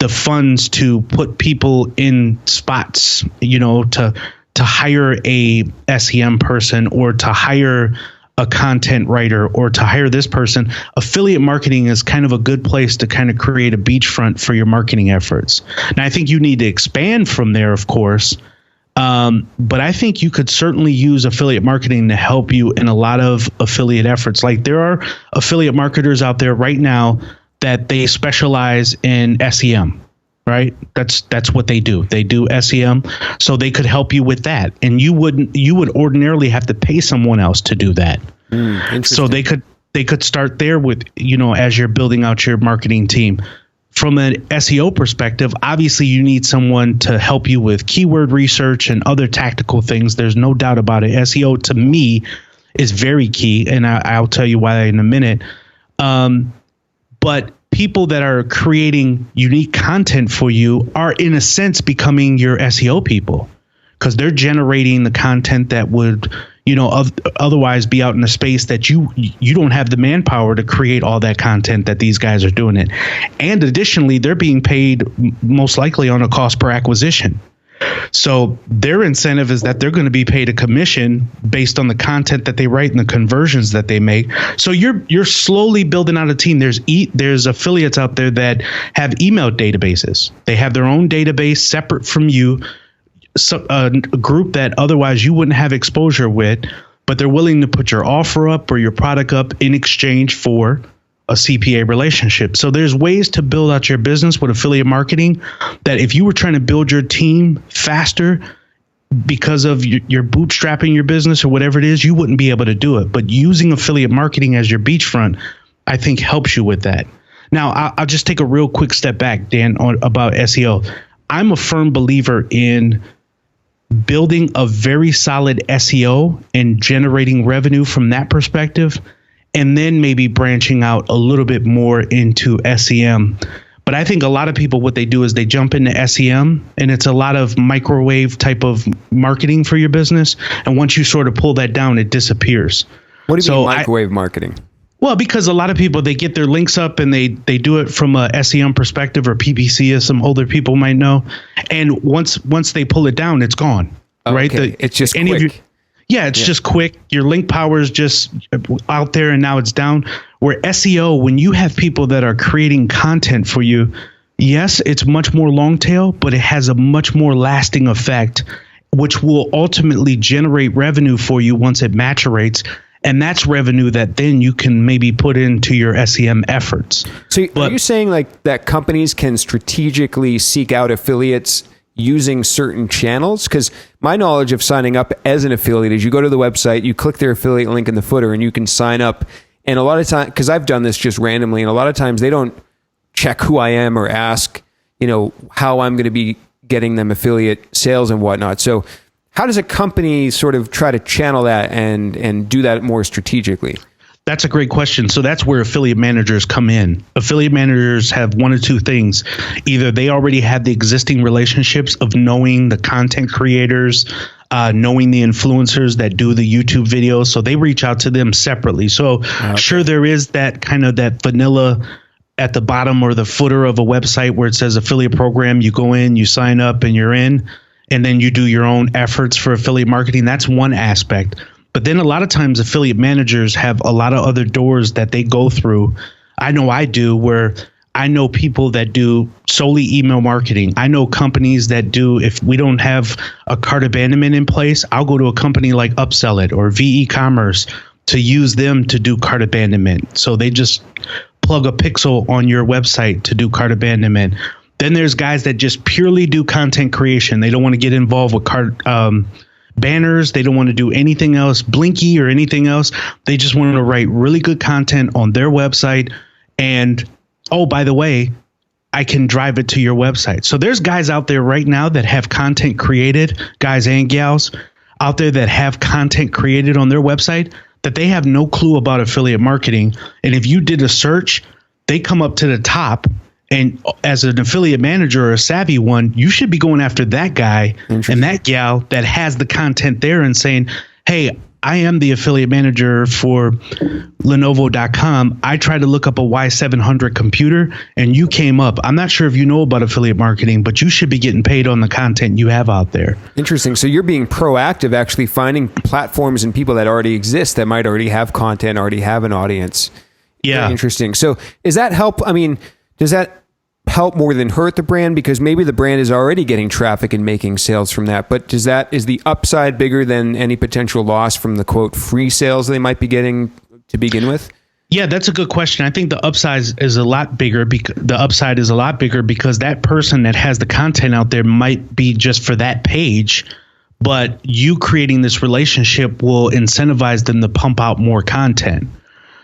funds to put people in spots, to hire a SEM person or to hire a content writer or to hire this person, affiliate marketing is kind of a good place to kind of create a beachfront for your marketing efforts. Now, I think you need to expand from there, of course. But I think you could certainly use affiliate marketing to help you in a lot of affiliate efforts. Like there are affiliate marketers out there right now that they specialize in SEM, right? That's what they do. They do SEM. So they could help you with that. And you would ordinarily have to pay someone else to do that. So they could start there with, as you're building out your marketing team. From an SEO perspective, obviously you need someone to help you with keyword research and other tactical things. There's no doubt about it. SEO to me is very key, and I'll tell you why in a minute. But people that are creating unique content for you are, in a sense, becoming your SEO people, because they're generating the content that would, otherwise be out in a space that you don't have the manpower to create all that content that these guys are doing it. And additionally, they're being paid most likely on a cost per acquisition. So their incentive is that they're going to be paid a commission based on the content that they write and the conversions that they make. So you're slowly building out a team. There's affiliates out there that have email databases. They have their own database separate from you. A group that otherwise you wouldn't have exposure with, but they're willing to put your offer up or your product up in exchange for a CPA relationship. So there's ways to build out your business with affiliate marketing that if you were trying to build your team faster because of your bootstrapping your business or whatever it is, you wouldn't be able to do it. But using affiliate marketing as your beachfront, I think helps you with that. Now, I'll just take a real quick step back, Dan, about SEO. I'm a firm believer in building a very solid SEO and generating revenue from that perspective, and then maybe branching out a little bit more into SEM. But I think a lot of people, what they do is they jump into SEM, and it's a lot of microwave type of marketing for your business. And once you sort of pull that down, it disappears. What do you mean microwave marketing? Well, because a lot of people, they get their links up and they do it from a SEM perspective, or PPC, as some older people might know. And once they pull it down, it's gone. Right? It's just quick. It's just quick. Your link power is just out there and now it's down. Where SEO, when you have people that are creating content for you, yes, it's much more long tail, but it has a much more lasting effect, which will ultimately generate revenue for you once it maturates. And that's revenue that then you can maybe put into your SEM efforts. So are you saying like that companies can strategically seek out affiliates using certain channels? Because my knowledge of signing up as an affiliate is you go to the website, you click their affiliate link in the footer, and you can sign up. And a lot of times, because I've done this just randomly, and a lot of times they don't check who I am or ask, how I'm going to be getting them affiliate sales and whatnot. So how does a company sort of try to channel that and do that more strategically? That's a great question. So that's where affiliate managers come in. Affiliate managers have one of two things. Either they already have the existing relationships of knowing the content creators, knowing the influencers that do the YouTube videos. So they reach out to them separately. So sure, there is that kind of that vanilla at the bottom or the footer of a website where it says affiliate program. You go in, you sign up, and you're in, and then you do your own efforts for affiliate marketing. That's one aspect. But then a lot of times affiliate managers have a lot of other doors that they go through. I know I do, where I know people that do solely email marketing. I know companies that do, if we don't have a cart abandonment in place, I'll go to a company like Upsell It or VE Commerce to use them to do cart abandonment. So they just plug a pixel on your website to do cart abandonment. Then there's guys that just purely do content creation. They don't want to get involved with banners. They don't want to do anything else, Blinky or anything else. They just want to write really good content on their website. And, oh, by the way, I can drive it to your website. So there's guys out there right now that have content created, guys and gals out there that have content created on their website that they have no clue about affiliate marketing. And if you did a search, they come up to the top. And as an affiliate manager or a savvy one, you should be going after that guy and that gal that has the content there and saying, hey, I am the affiliate manager for Lenovo.com. I tried to look up a Y700 computer and you came up. I'm not sure if you know about affiliate marketing, but you should be getting paid on the content you have out there. Interesting. So you're being proactive, actually finding platforms and people that already exist that might already have content, already have an audience. Yeah. Very interesting. So does that help? I mean, does that help more than hurt the brand? Because maybe the brand is already getting traffic and making sales from that. But is the upside bigger than any potential loss from the quote free sales they might be getting to begin with? Yeah, that's a good question. I think the upside is a lot bigger because that person that has the content out there might be just for that page, but you creating this relationship will incentivize them to pump out more content.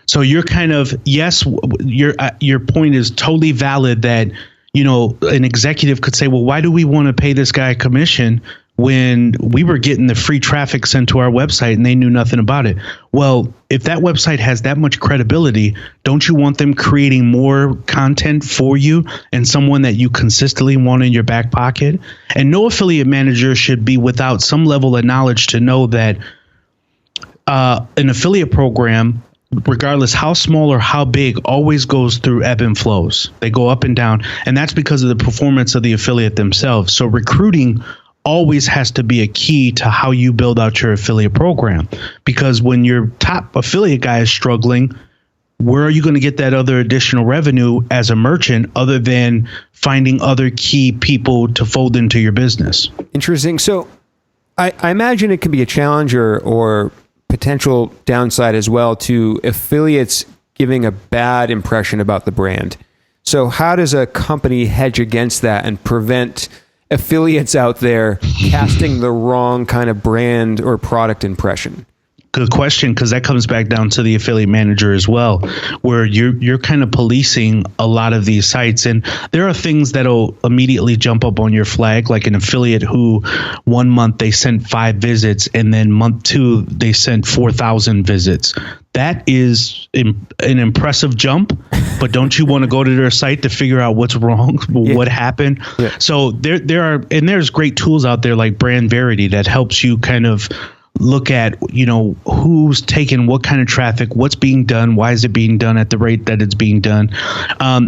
So you're kind of, yes, your point is totally valid that, an executive could say, well, why do we want to pay this guy a commission when we were getting the free traffic sent to our website and they knew nothing about it? Well, if that website has that much credibility, don't you want them creating more content for you and someone that you consistently want in your back pocket? And no affiliate manager should be without some level of knowledge to know that an affiliate program, regardless how small or how big, always goes through ebb and flows. They go up and down, and that's because of the performance of the affiliate themselves. So recruiting always has to be a key to how you build out your affiliate program, because when your top affiliate guy is struggling, where are you going to get that other additional revenue as a merchant other than finding other key people to fold into your business? Interesting. So I imagine it can be a challenge or potential downside as well to affiliates giving a bad impression about the brand. So how does a company hedge against that and prevent affiliates out there casting the wrong kind of brand or product impression? Good question, because that comes back down to the affiliate manager as well, where you're kind of policing a lot of these sites. And there are things that'll immediately jump up on your flag, like an affiliate who 1 month they sent 5 visits and then month 2 they sent 4,000 visits. That is an impressive jump, but don't you want to go to their site to figure out what's wrong, what happened? Yeah. So there's great tools out there like Brand Verity that helps you kind of look at, who's taking what kind of traffic, what's being done, why is it being done at the rate that it's being done.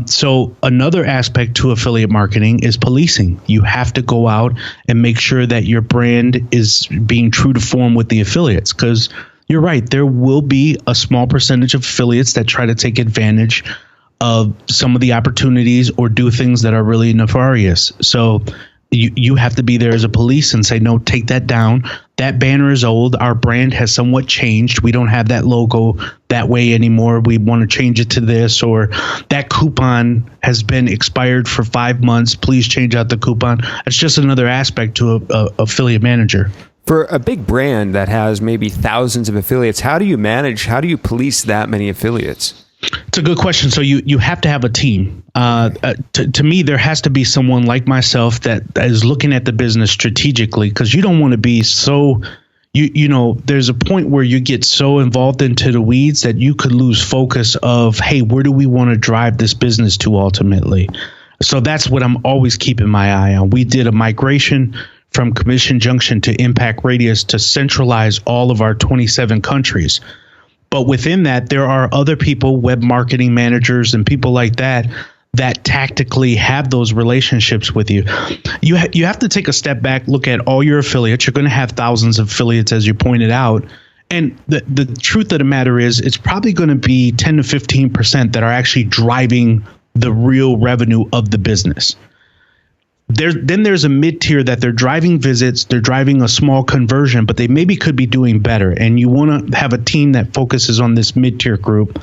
So another aspect to affiliate marketing is policing. You have to go out and make sure that your brand is being true to form with the affiliates, because you're right, there will be a small percentage of affiliates that try to take advantage of some of the opportunities or do things that are really nefarious. So you have to be there as a police and say, no, take that down. That banner is old. Our brand has somewhat changed. We don't have that logo that way anymore. We want to change it to this, or that coupon has been expired for 5 months. Please change out the coupon. It's just another aspect to a affiliate manager. For a big brand that has maybe thousands of affiliates, how do you police that many affiliates? It's a good question. So you have to have a team. To me, there has to be someone like myself that is looking at the business strategically, because you don't want to be so, you know, there's a point where you get so involved into the weeds that you could lose focus of, hey, where do we want to drive this business to ultimately? So that's what I'm always keeping my eye on. We did a migration from Commission Junction to Impact Radius to centralize all of our 27 countries. But within that, there are other people, web marketing managers and people like that, that tactically have those relationships with you. You have to take a step back, look at all your affiliates. You're going to have thousands of affiliates, as you pointed out. And the truth of the matter is, it's probably going to be 10 to 15% that are actually driving the real revenue of the business. Then there's a mid-tier that they're driving visits, they're driving a small conversion, but they maybe could be doing better. And you want to have a team that focuses on this mid-tier group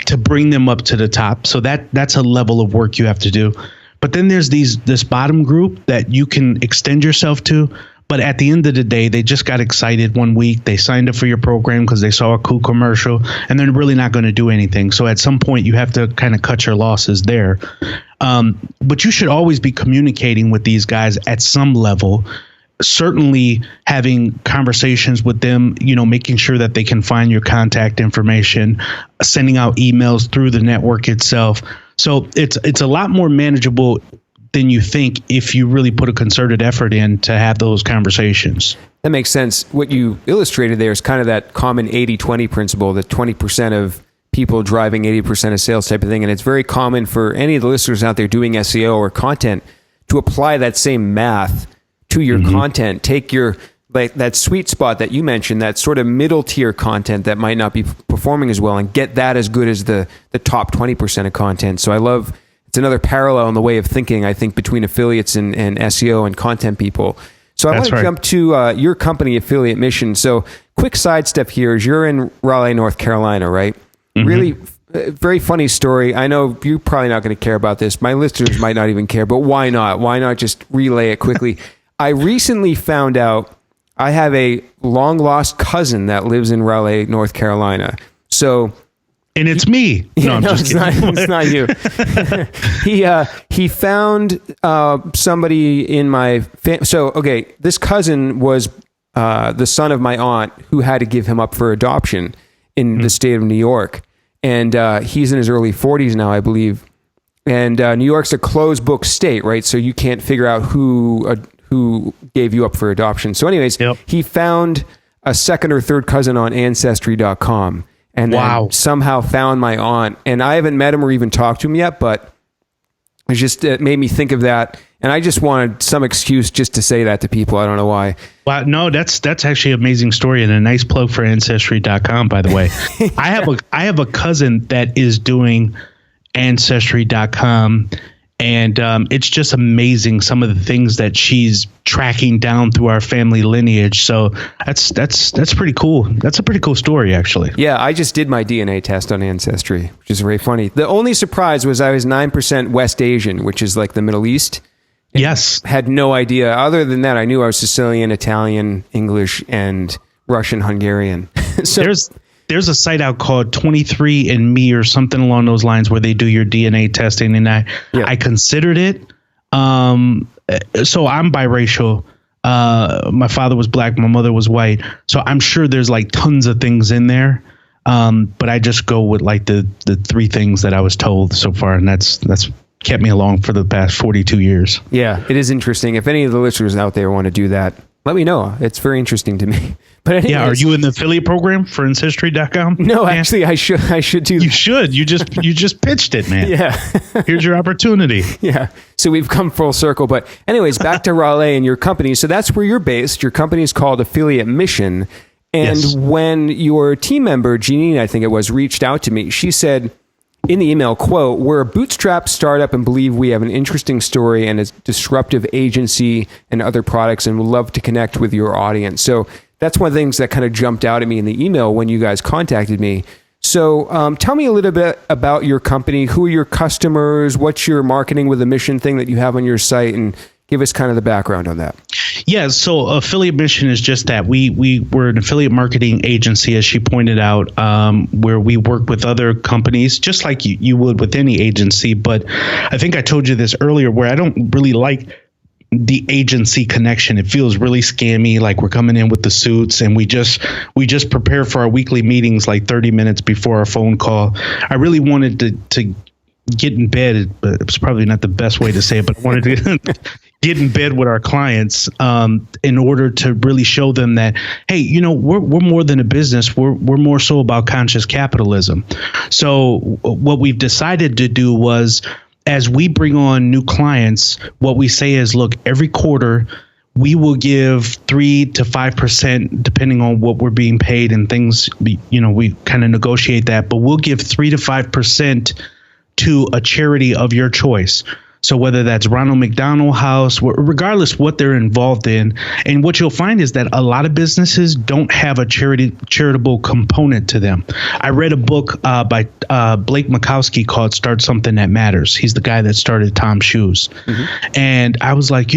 to bring them up to the top. So that's a level of work you have to do. But then there's this bottom group that you can extend yourself to. But at the end of the day, they just got excited one week. They signed up for your program because they saw a cool commercial, and they're really not going to do anything. So at some point, you have to kind of cut your losses there. But you should always be communicating with these guys at some level, certainly having conversations with them, you know, making sure that they can find your contact information, sending out emails through the network itself. So it's a lot more manageable than you think if you really put a concerted effort in to have those conversations. That makes sense. What you illustrated there is kind of that common 80-20 principle, that 20% of people driving 80% of sales type of thing. And it's very common for any of the listeners out there doing SEO or content to apply that same math to your content. Take your, like that sweet spot that you mentioned, that sort of middle tier content that might not be performing as well, and get that as good as the top 20% of content. So I love, it's another parallel in the way of thinking, I think, between affiliates and SEO and content people. So I want to jump to your company, Affiliate Mission. So quick sidestep here is you're in Raleigh, North Carolina, right? Really very funny story. I know you're probably not going to care about this. My listeners might not even care, but why not? Why not just relay it quickly? I recently found out I have a long lost cousin that lives in Raleigh, North Carolina. So... And it's me. No, I'm just kidding. It's not you. He found somebody in my family. So, okay, this cousin was the son of my aunt who had to give him up for adoption in the state of New York. And he's in his early 40s now, I believe. And New York's a closed book state, right? So you can't figure out who gave you up for adoption. So anyways, he found a second or third cousin on Ancestry.com. And then somehow found my aunt. And I haven't met him or even talked to him yet, but it made me think of that. And I just wanted some excuse just to say that to people. I don't know why. Wow, no, that's actually an amazing story and a nice plug for Ancestry.com, by the way. I have a cousin that is doing Ancestry.com. And it's just amazing some of the things that she's tracking down through our family lineage. So that's pretty cool. That's a pretty cool story, actually. Yeah, I just did my DNA test on Ancestry, which is very funny. The only surprise was I was 9% West Asian, which is like the Middle East. Yes. Had no idea. Other than that, I knew I was Sicilian, Italian, English, and Russian, Hungarian. So There's a site out called 23andMe or something along those lines where they do your DNA testing, and I considered it. So I'm biracial. My father was black, my mother was white. So I'm sure there's like tons of things in there. But I just go with like the three things that I was told so far, and that's kept me along for the past 42 years. Yeah, it is interesting. If any of the listeners out there want to do that, let me know. It's very interesting to me. But anyways, are you in the affiliate program for Ancestry.com? No, actually, I should do that. You should. You just pitched it, man. Yeah. Here's your opportunity. Yeah. So we've come full circle. But anyways, back to Raleigh and your company. So that's where you're based. Your company is called Affiliate Mission. And when your team member, Jeanine, I think it was, reached out to me, she said in the email, quote, "We're a bootstrap startup and believe we have an interesting story and a disruptive agency and other products and would love to connect with your audience." So that's one of the things that kind of jumped out at me in the email when you guys contacted me. So tell me a little bit about your company. Who are your customers? What's your marketing with a mission thing that you have on your site? And give us kind of the background on that. Yeah, so Affiliate Mission is just that. We're an affiliate marketing agency, as she pointed out, where we work with other companies, just like you would with any agency. But I think I told you this earlier, where I don't really like the agency connection. It feels really scammy, like we're coming in with the suits and we just prepare for our weekly meetings like 30 minutes before our phone call. I really wanted to get in bed, but it's probably not the best way to say it, but I wanted to get in bed with our clients in order to really show them that, hey, we're more than a business. We're more so about conscious capitalism. So what we've decided to do was, as we bring on new clients, what we say is, look, every quarter we will give 3 to 5%, depending on what we're being paid and things. We kind of negotiate that, but we'll give 3 to 5% to a charity of your choice. So whether that's Ronald McDonald House, regardless what they're involved in. And what you'll find is that a lot of businesses don't have a charitable component to them. I read a book by Blake Makowski called Start Something That Matters. He's the guy that started Tom Shoes. Mm-hmm. And I was like,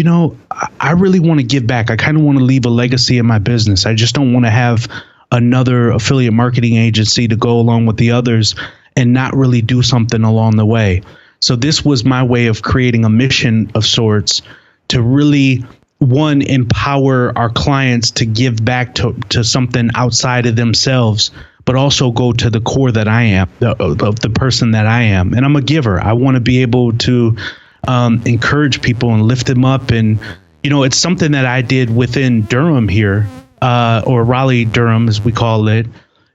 I really want to give back. I kind of want to leave a legacy in my business. I just don't want to have another affiliate marketing agency to go along with the others and not really do something along the way. So this was my way of creating a mission of sorts to really, one, empower our clients to give back to something outside of themselves, but also go to the core that I am, of the person that I am. And I'm a giver. I want to be able to encourage people and lift them up. And, it's something that I did within Durham here, or Raleigh, Durham, as we call it,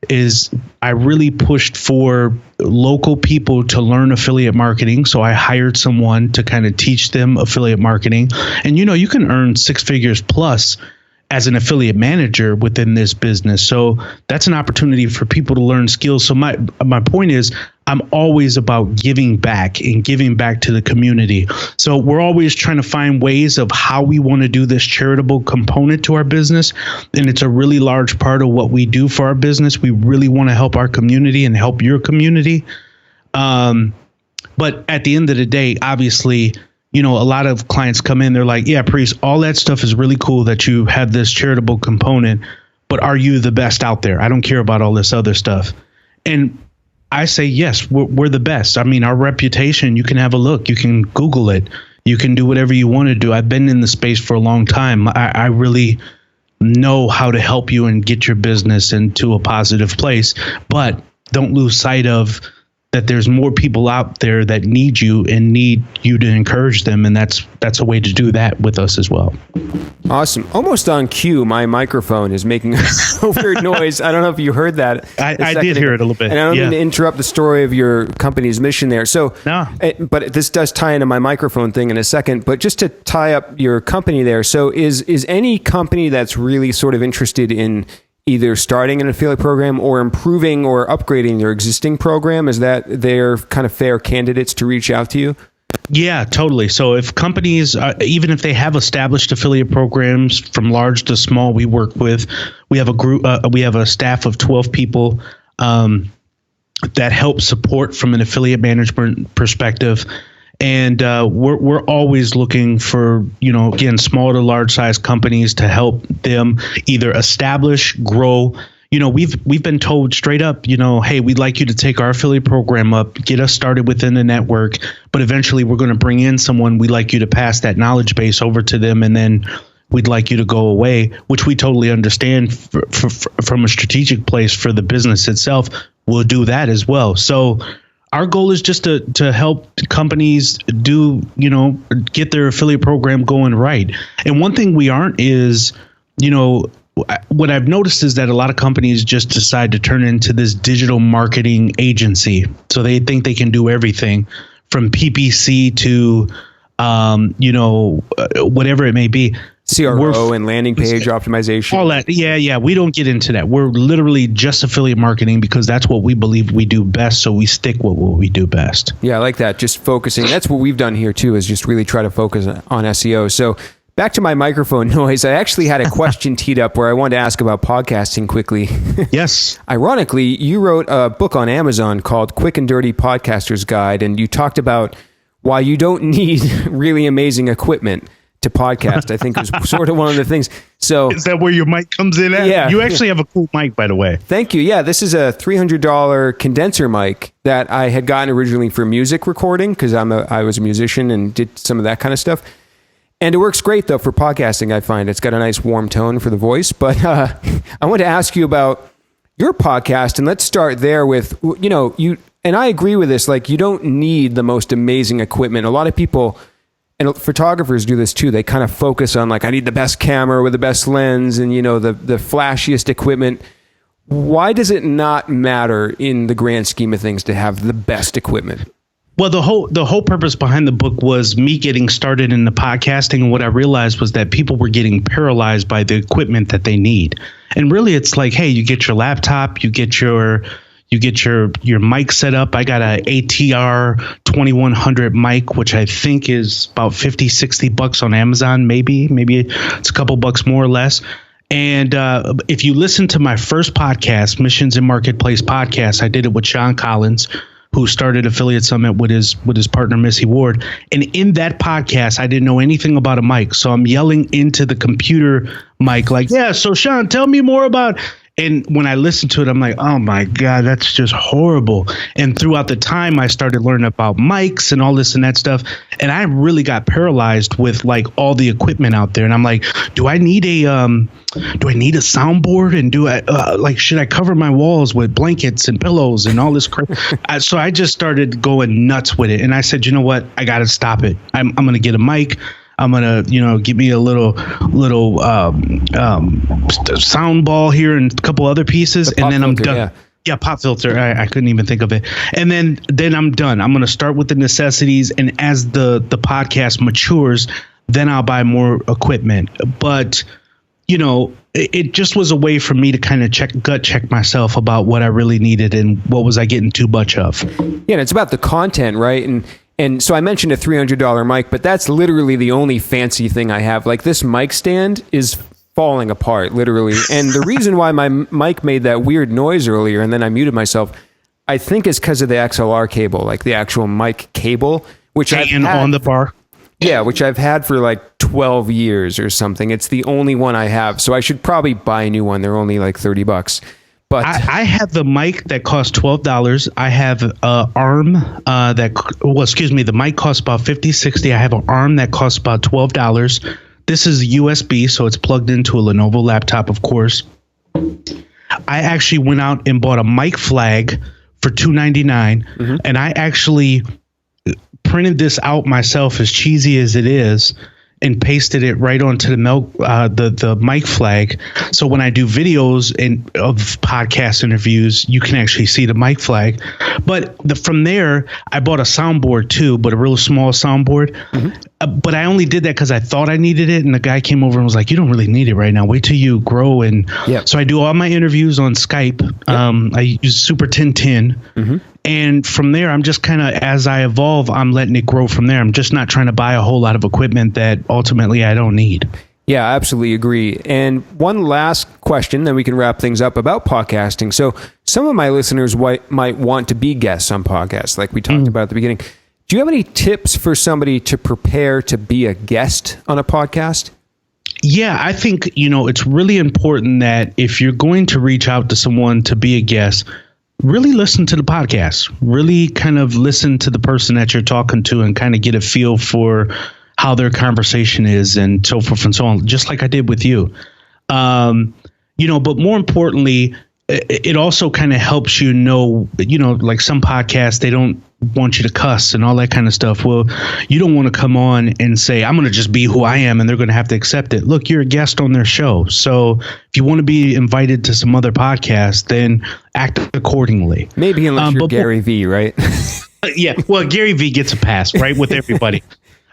is I really pushed for local people to learn affiliate marketing. So I hired someone to kind of teach them affiliate marketing. And, you can earn 6 figures plus as an affiliate manager within this business. So that's an opportunity for people to learn skills. So my point is, I'm always about giving back and giving back to the community. So we're always trying to find ways of how we want to do this charitable component to our business. And it's a really large part of what we do for our business. We really want to help our community and help your community. But at the end of the day, obviously, a lot of clients come in, they're like, yeah, Priest, all that stuff is really cool that you have this charitable component, but are you the best out there? I don't care about all this other stuff. And I say, yes, we're the best. I mean, our reputation, you can have a look, you can Google it, you can do whatever you want to do. I've been in the space for a long time. I really know how to help you and get your business into a positive place, but don't lose sight of that there's more people out there that need you and need you to encourage them. And that's a way to do that with us as well. Awesome. Almost on cue, my microphone is making a weird noise. I don't know if you heard that. I did hear it a little bit. And I don't mean to interrupt the story of your company's mission there. So, no. But this does tie into my microphone thing in a second. But just to tie up your company there. So is any company that's really sort of interested in either starting an affiliate program or improving or upgrading their existing program, is that they're kind of fair candidates to reach out to you? Yeah, totally. So if companies, even if they have established affiliate programs from large to small, we work with, we have a group, we have a staff of 12 people that help support from an affiliate management perspective. And we're always looking for, again, small to large size companies to help them either establish, grow. We've been told straight up, hey, we'd like you to take our affiliate program up, get us started within the network, but eventually we're going to bring in someone. We'd like you to pass that knowledge base over to them, and then we'd like you to go away, which we totally understand from a strategic place for the business itself. We'll do that as well. So our goal is just to help companies get their affiliate program going right. And one thing we aren't is, what I've noticed is that a lot of companies just decide to turn into this digital marketing agency. So they think they can do everything from PPC to, whatever it may be. CRO and landing page optimization. All that. Yeah. We don't get into that. We're literally just affiliate marketing because that's what we believe we do best. So we stick with what we do best. Yeah, I like that. Just focusing. That's what we've done here too, is just really try to focus on SEO. So back to my microphone noise. I actually had a question teed up where I wanted to ask about podcasting quickly. Yes. Ironically, you wrote a book on Amazon called Quick and Dirty Podcaster's Guide, and you talked about why you don't need really amazing equipment to podcast. I think was sort of one of the things. So is that where your mic comes in at? Yeah. You actually have a cool mic, by the way. Thank you. Yeah, this is a $300 condenser mic that I had gotten originally for music recording because I was a musician and did some of that kind of stuff. And it works great, though, for podcasting, I find. It's got a nice warm tone for the voice. But I want to ask you about your podcast, and let's start there with, you, and I agree with this, like, you don't need the most amazing equipment. A lot of people, and photographers do this too, they kind of focus on, like, I need the best camera with the best lens and, the flashiest equipment. Why does it not matter in the grand scheme of things to have the best equipment? Well, the whole purpose behind the book was me getting started in the podcasting, and what I realized was that people were getting paralyzed by the equipment that they need. And really, it's like, hey, you get your laptop, you get your mic set up. I got a ATR 2100 mic, which I think is about $50-$60 on Amazon. Maybe it's a couple bucks more or less. And if you listen to my first podcast, Missions in Marketplace podcast, I did it with Sean Collins, who started Affiliate Summit with his partner, Missy Ward. And in that podcast, I didn't know anything about a mic. So I'm yelling into the computer mic like, yeah, so Sean, tell me more about. And when I listened to it, I'm like, oh, my God, that's just horrible. And throughout the time, I started learning about mics and all this and that stuff. And I really got paralyzed with, like, all the equipment out there. And I'm like, do I need a soundboard? And should I cover my walls with blankets and pillows and all this crap? So I just started going nuts with it. And I said, you know what? I got to stop it. I'm going to get a mic. I'm gonna, give me a little sound ball here and a couple other pieces, and then I'm done. Yeah, pop filter. I couldn't even think of it. And then I'm done. I'm gonna start with the necessities, and as the podcast matures, then I'll buy more equipment. But it just was a way for me to kind of gut check myself about what I really needed and what was I getting too much of. Yeah, and it's about the content, right? And so I mentioned a $300 mic, but that's literally the only fancy thing I have. Like, this mic stand is falling apart, literally. And the reason why my mic made that weird noise earlier and then I muted myself, I think is because of the XLR cable, like the actual mic cable, which I've had on the bar. Yeah, which I've had for like 12 years or something. It's the only one I have. So I should probably buy a new one. They're only like $30. But I have the mic that costs $12. I have an arm the mic costs about $50-$60. I have an arm that costs about $12. This is USB, so it's plugged into a Lenovo laptop, of course. I actually went out and bought a mic flag for $2.99, and I actually printed this out myself, as cheesy as it is, and pasted it right onto the mic flag. So when I do videos of podcast interviews, you can actually see the mic flag. But from there, I bought a soundboard too, but a real small soundboard. But I only did that because I thought I needed it. And the guy came over and was like, you don't really need it right now. Wait till you grow. And so I do all my interviews on Skype. I use Super 1010. And from there, I'm just kind of, as I evolve, I'm letting it grow from there. I'm just not trying to buy a whole lot of equipment that ultimately I don't need. Yeah, I absolutely agree. And one last question, then we can wrap things up about podcasting. So some of my listeners might want to be guests on podcasts, like we talked about at the beginning. Do you have any tips for somebody to prepare to be a guest on a podcast? Yeah, I think, it's really important that if you're going to reach out to someone to be a guest, really listen to the podcast, really kind of listen to the person that you're talking to and kind of get a feel for how their conversation is and so forth and so on, just like I did with you. But more importantly, it also kind of helps like some podcasts, they don't want you to cuss and all that kind of stuff. Well, you don't want to come on and say, I'm going to just be who I am and they're going to have to accept it. Look, you're a guest on their show. So if you want to be invited to some other podcast, then act accordingly. Maybe unless you're Gary V, right? Yeah. Well, Gary V gets a pass, right, with everybody.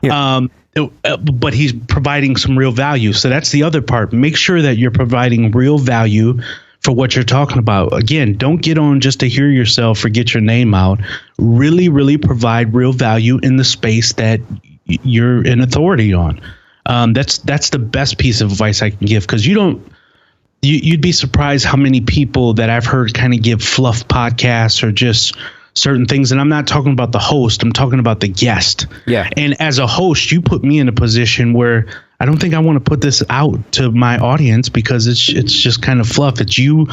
But he's providing some real value. So that's the other part. Make sure that you're providing real value for what you're talking about. Again, don't get on just to hear yourself or get your name out. Really, really provide real value in the space that you're in authority on. That's the best piece of advice I can give, because you'd be surprised how many people that I've heard kind of give fluff podcasts or just certain things. And I'm not talking about the host. I'm talking about the guest. Yeah. And as a host, you put me in a position where I don't think I want to put this out to my audience because it's just kind of fluff. It's you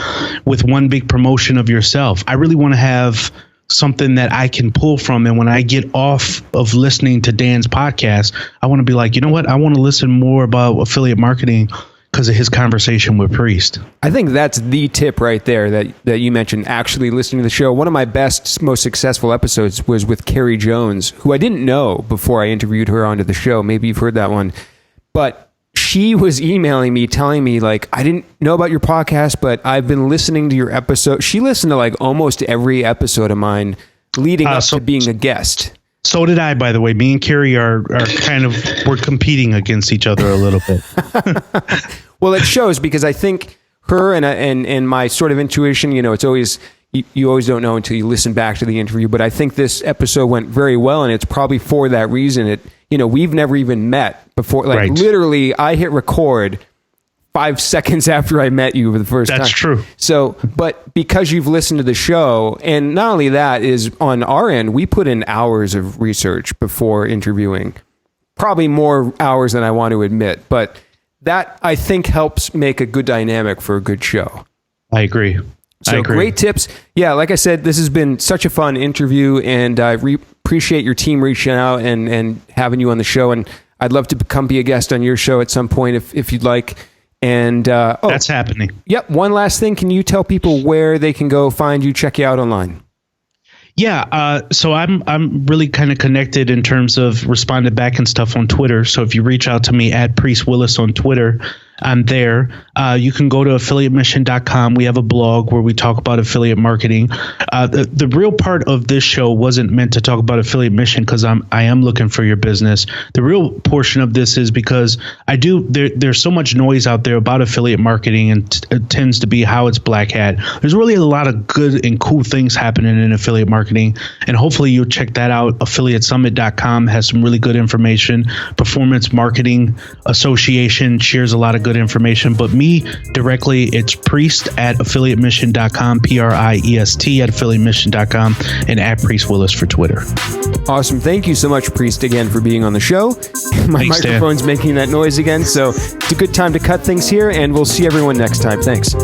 with one big promotion of yourself. I really want to have something that I can pull from. And when I get off of listening to Dan's podcast, I want to be like, you know what? I want to listen more about affiliate marketing because of his conversation with Priest. I think that's the tip right there that you mentioned, actually listening to the show. One of my best, most successful episodes was with Carrie Jones, who I didn't know before I interviewed her onto the show. Maybe you've heard that one. But she was emailing me, telling me, like, I didn't know about your podcast, but I've been listening to your episode. She listened to like almost every episode of mine leading up to being a guest. So did I, by the way. Me and Carrie are kind of, we're competing against each other a little bit. Well, it shows, because I think her and my sort of intuition, it's always, you always don't know until you listen back to the interview. But I think this episode went very well, and it's probably for that reason. We've never even met before. Like, right. Literally, I hit record 5 seconds after I met you for the first time. That's true. So, but because you've listened to the show, and not only that, is on our end, we put in hours of research before interviewing, probably more hours than I want to admit, but that I think helps make a good dynamic for a good show. I agree. So great tips. Yeah, like I said, this has been such a fun interview, and I appreciate your team reaching out and having you on the show. And I'd love to come be a guest on your show at some point if you'd like. And that's happening. Yep. One last thing. Can you tell people where they can go find you, check you out online? Yeah. So I'm really kind of connected in terms of responding back and stuff on Twitter. So if you reach out to me at Priest Willis on Twitter, I'm there. You can go to affiliatemission.com. We have a blog where we talk about affiliate marketing. The real part of this show wasn't meant to talk about affiliate mission, because I am looking for your business. The real portion of this is because there's so much noise out there about affiliate marketing, and it tends to be how it's black hat. There's really a lot of good and cool things happening in affiliate marketing, and hopefully you'll check that out. AffiliateSummit.com has some really good information. Performance Marketing Association shares a lot of good information, but me directly, it's Priest at affiliatemission.com, Priest at affiliatemission.com, and at Priest Willis for Twitter. Awesome. Thank you so much, Priest, again for being on the show. My microphone's making that noise again, so it's a good time to cut things here, and we'll see everyone next time. Thanks.